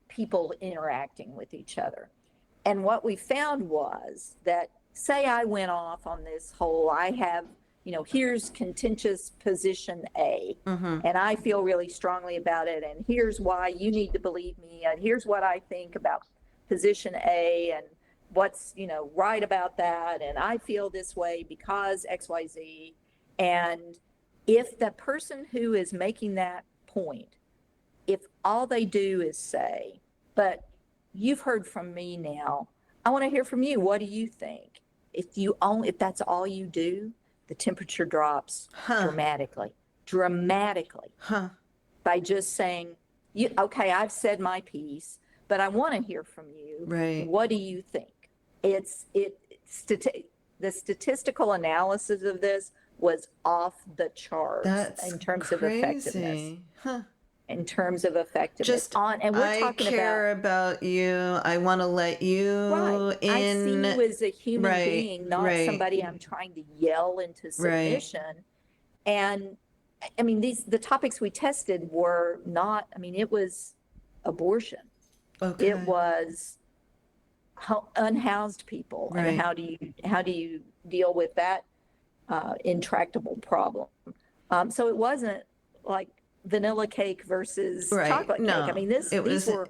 people interacting with each other. And what we found was that, say I went off on this whole, I have, here's contentious position A, and I feel really strongly about it, and here's why you need to believe me, and here's what I think about position A, and what's, right about that, and I feel this way because XYZ. And if the person who is making that point, if all they do is say, but you've heard from me now, I want to hear from you. What do you think? If that's all you do, the temperature drops dramatically by just saying, okay, I've said my piece, but I want to hear from you. Right. What do you think? The statistical analysis of this was off the charts in terms of effectiveness. In terms of effectiveness. And we're I talking care about you. I want to let you in. I see you as a human being, not somebody I'm trying to yell into submission. And I mean, the topics we tested were not, it was abortion. Okay. It was unhoused people. Right. And how do you deal with that intractable problem? So it wasn't like vanilla cake versus chocolate cake. These were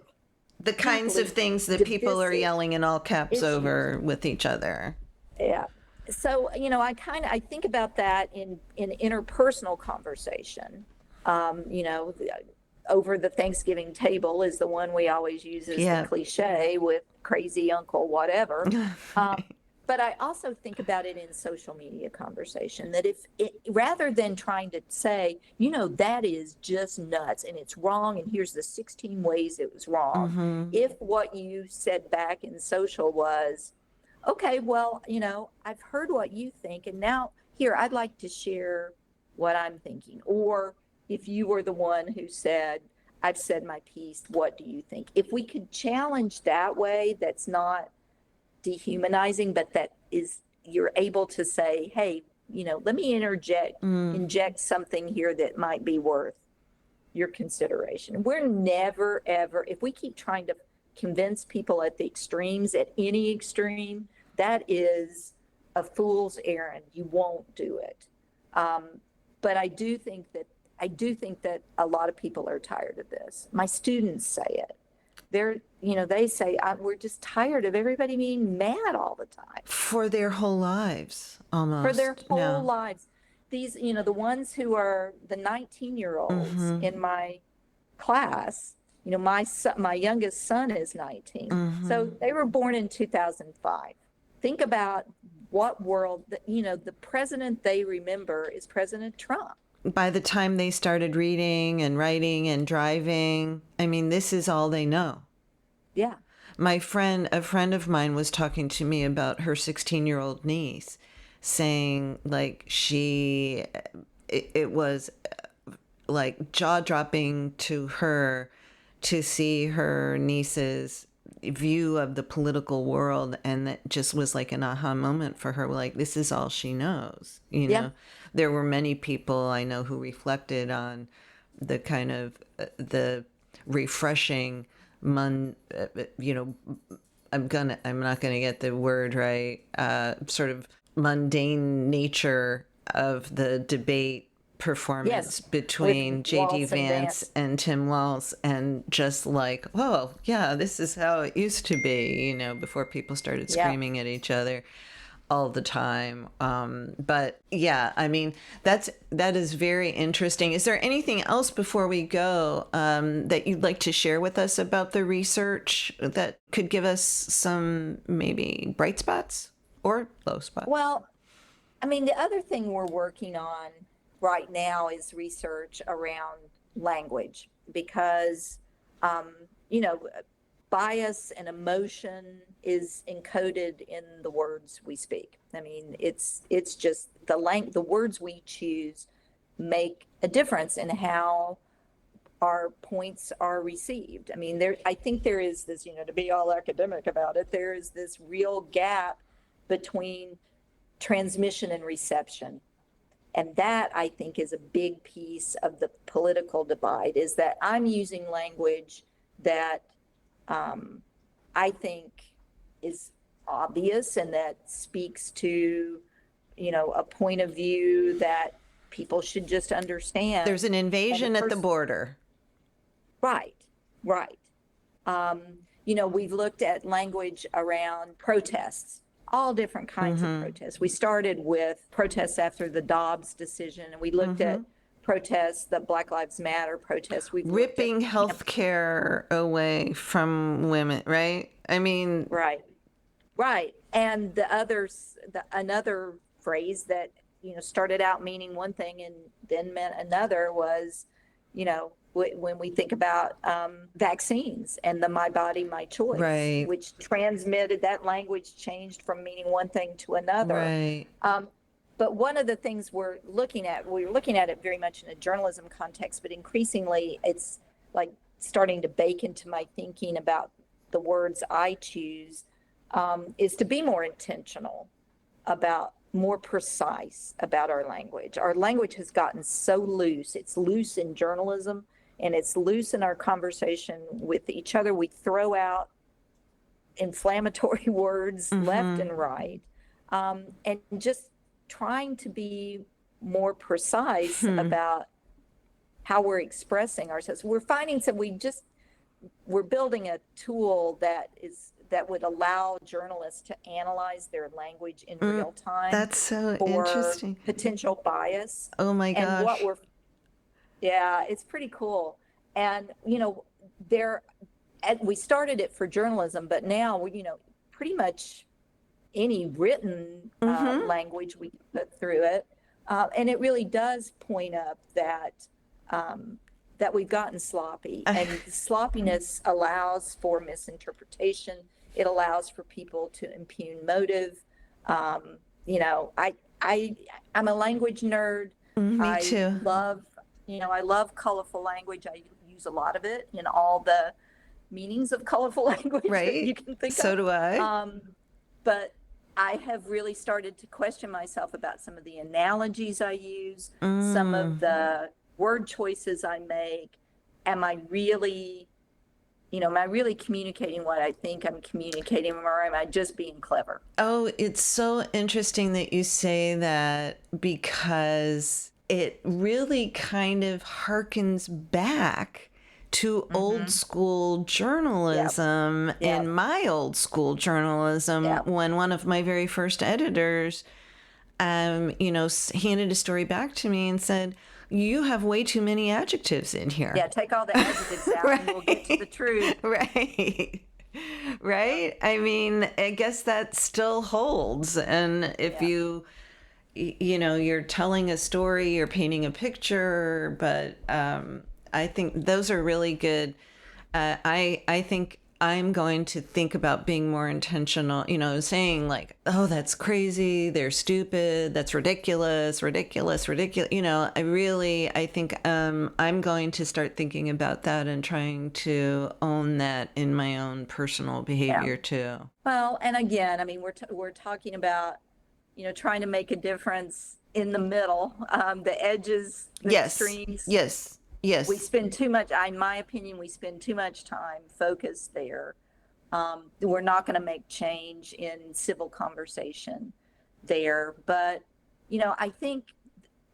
the kinds of things that people are yelling in all caps over with each other. Yeah. So, I think about that in interpersonal conversation. Over the Thanksgiving table is the one we always use as the cliche with crazy uncle, whatever. But I also think about it in social media conversation, that rather than trying to say, that is just nuts and it's wrong and here's the 16 ways it was wrong. If what you said back in social was, okay, well, I've heard what you think and now here, I'd like to share what I'm thinking. Or if you were the one who said, I've said my piece, what do you think? If we could challenge that way, that's not dehumanizing, but that is, you're able to say, hey, let me inject something here that might be worth your consideration. We're never, ever, if we keep trying to convince people at the extremes, at any extreme, that is a fool's errand. You won't do it. But I do think that a lot of people are tired of this. My students say it. they say, we're just tired of everybody being mad all the time For their whole lives, almost. for their whole No. lives. These, the ones who are the 19-year-olds in my class, my youngest son is 19. So they were born in 2005. Think about what world, the president they remember is President Trump. By the time they started reading and writing and driving, I mean, this is all they know. Yeah. A friend of mine was talking to me about her 16-year-old niece, saying like it was like jaw-dropping to her to see her niece's view of the political world, and that just was like an aha moment for her. Like, this is all she knows. Yeah. There were many people I know who reflected on the kind of the refreshing I'm not gonna get the word right, sort of mundane nature of the debate performance Yes, between with J.D. Waltz and Vance Vance. and Tim Walz, and just like, oh yeah, this is how it used to be, before people started Yeah. screaming at each other all the time. But yeah, I mean, that is very interesting. Is there anything else before we go that you'd like to share with us about the research that could give us some maybe bright spots or low spots? Well, I mean, the other thing we're working on right now is research around language because, bias and emotion is encoded in the words we speak. I mean, it's just the words we choose make a difference in how our points are received. I mean, I think there is this, to be all academic about it, there is this real gap between transmission and reception. And that, I think, is a big piece of the political divide, is that I'm using language that I think is obvious and that speaks to, a point of view that people should just understand. There's an invasion at the border. Right. We've looked at language around protests, all different kinds of protests. We started with protests after the Dobbs decision, and we looked at protests, the Black Lives Matter protests. We've Ripping health care away from women, right? I mean, right. And another phrase that, started out meaning one thing and then meant another was, when we think about vaccines and the my body, my choice, right, which transmitted, that language changed from meaning one thing to another. Right. But one of the things we're looking at it very much in a journalism context, but increasingly it's like starting to bake into my thinking about the words I choose, is to be more intentional more precise about our language. Our language has gotten so loose. It's loose in journalism and it's loose in our conversation with each other. We throw out inflammatory words left and right, and just trying to be more precise about how we're expressing ourselves. We're finding we're building a tool that would allow journalists to analyze their language in real time. That's so for interesting. Potential bias. Oh my gosh. And it's pretty cool. And, we started it for journalism, but now, pretty much any written language we can put through it. And it really does point up that we've gotten sloppy, and sloppiness allows for misinterpretation. It allows for people to impugn motive. I'm a language nerd. Me too. I love colorful language. I use a lot of it in all the meanings of colorful language Right. that you can think of. So do I. But I have really started to question myself about some of the analogies I use, some of the word choices I make. Am I really communicating what I think I'm communicating, or am I just being clever? Oh, it's so interesting that you say that, because it really kind of harkens back to old school journalism Yep. and my old school journalism Yep. when one of my very first editors handed a story back to me and said, "You have way too many adjectives in here." Yeah, take all the adjectives out and we'll get to the truth. Right. Right. I mean, I guess that still holds. And if you're telling a story, you're painting a picture, but I think those are really good. I think I'm going to think about being more intentional, saying like, oh, that's crazy. They're stupid. That's ridiculous. I think I'm going to start thinking about that and trying to own that in my own personal behavior too. Well, and again, I mean, we're talking about, trying to make a difference in the middle, the edges, the extremes. Yes. We spend too much, in my opinion, we spend too much time focused there. We're not going to make change in civil conversation there. But, I think,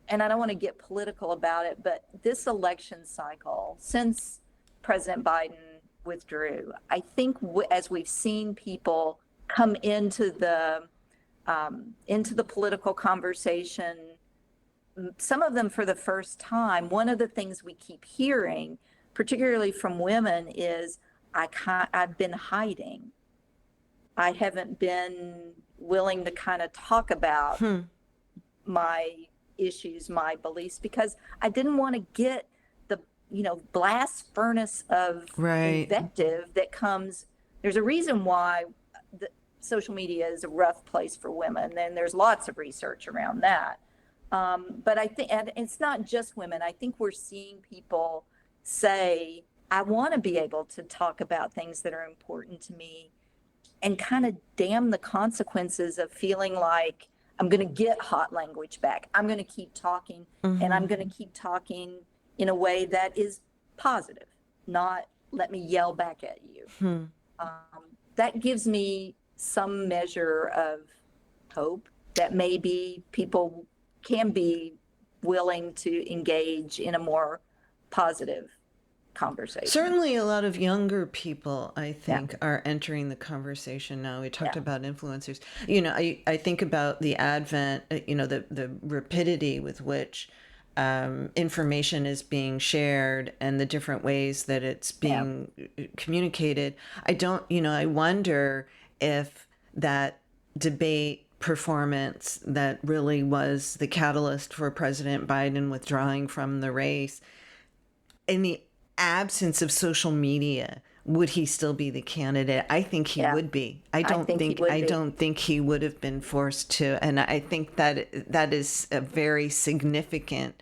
and I don't want to get political about it, but this election cycle, since President Biden withdrew, I think as we've seen people come into the political conversation, some of them for the first time, one of the things we keep hearing, particularly from women, is I've been hiding. I haven't been willing to kind of talk about my issues, my beliefs, because I didn't want to get the, blast furnace of invective that comes. There's a reason why social media is a rough place for women, and there's lots of research around that. But I think, and it's not just women, I think we're seeing people say, I want to be able to talk about things that are important to me, and kind of damn the consequences of feeling like I'm going to get hot language back. I'm going to keep talking, and I'm going to keep talking in a way that is positive, not let me yell back at you. That gives me some measure of hope that maybe people can be willing to engage in a more positive conversation. Certainly a lot of younger people, I think, are entering the conversation now. We talked about influencers. I think about the advent, the rapidity with which information is being shared and the different ways that it's being communicated. I wonder if that debate performance that really was the catalyst for President Biden withdrawing from the race, in the absence of social media, would he still be the candidate? I think he would be. I don't think he would have been forced to. And I think that is a very significant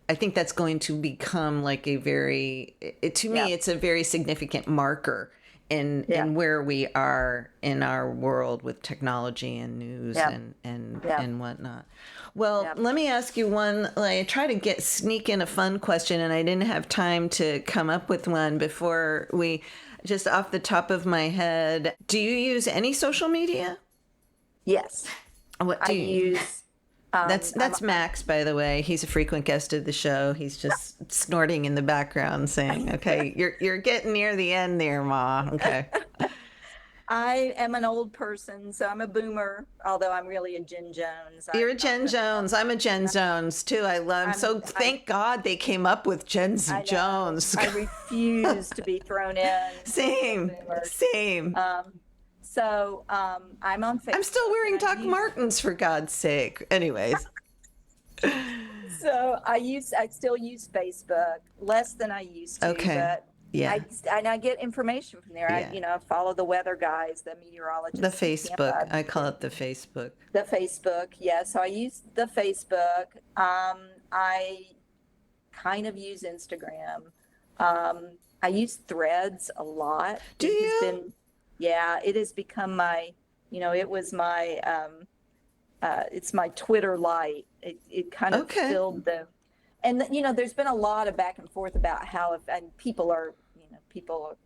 I think that's going to become like a very, to me, it's a very significant marker in where we are in our world with technology and news and whatnot. Well, let me ask you one. I try to sneak in a fun question, and I didn't have time to come up with one before we, just off the top of my head. Do you use any social media? Yes. What do I use? That's Max, by the way. He's a frequent guest of the show. He's just snorting in the background, saying, "Okay, you're getting near the end there, Ma." Okay. I am an old person, so I'm a boomer, although I'm really a Jen Jones. You're a Jen Jones. I'm a Jen Jones, too. I love thank God they came up with Jen Jones. I refuse to be thrown in. Same. So I'm on Facebook. I'm still wearing Doc Martens, for God's sake. Anyways. So I still use Facebook, less than I used to. Okay. But yeah. I get information from there. Yeah. I follow the weather guys, the meteorologists. The Facebook. I call it the Facebook. The Facebook. Yeah. So I use the Facebook. I kind of use Instagram. I use Threads a lot. Do you? It has become my, it was my, it's my Twitter light. It kind of filled and there's been a lot of back and forth about how, and people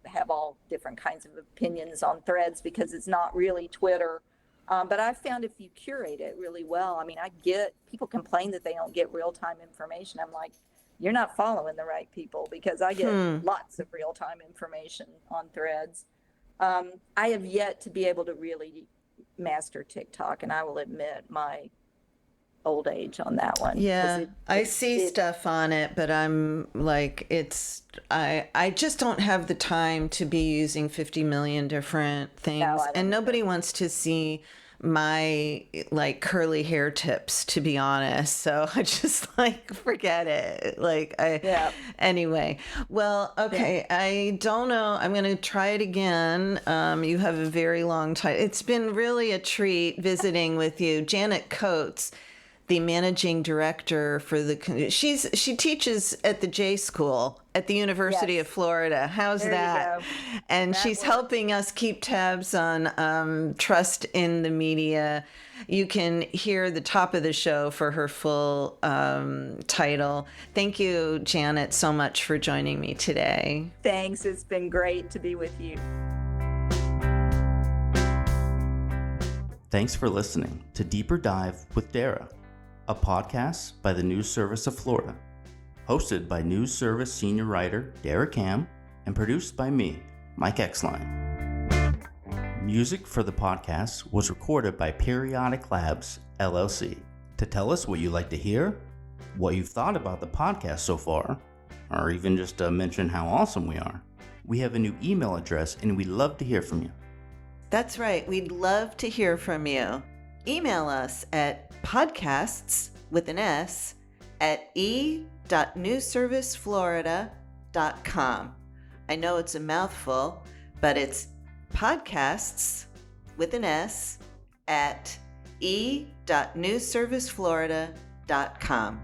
have all different kinds of opinions on Threads because it's not really Twitter. But I've found if you curate it really well, I mean, people complain that they don't get real-time information. I'm like, you're not following the right people, because I get lots of real-time information on Threads. I have yet to be able to really master TikTok, and I will admit my old age on that one. 'Cause Yeah, I see stuff on it, but I'm like, I just don't have the time to be using 50 million different things. No, I don't And nobody wants to see my like curly hair tips, to be honest. So I just like forget it. Yeah. Anyway, well, okay. I don't know. I'm going to try it again. You have a very long time. It's been really a treat visiting with you. Janet Coates, the managing director for she teaches at the J School at the University Yes. of Florida. How's There you that? go. And That she's works. helping us keep tabs on trust in the media. You can hear the top of the show for her full title. Thank you, Janet, so much for joining me today. Thanks. It's been great to be with you. Thanks for listening to Deeper Dive with Dara, a podcast by the News Service of Florida, hosted by News Service senior writer Dara Cam and produced by me, Mike Exline. Music for the podcast was recorded by Periodic Labs, LLC. To tell us what you like to hear, what you've thought about the podcast so far, or even just to mention how awesome we are, we have a new email address and we'd love to hear from you. That's right. We'd love to hear from you. Email us at podcasts with an S at e.newsserviceflorida.com. I know it's a mouthful, but it's podcasts with an S at e.newsserviceflorida.com.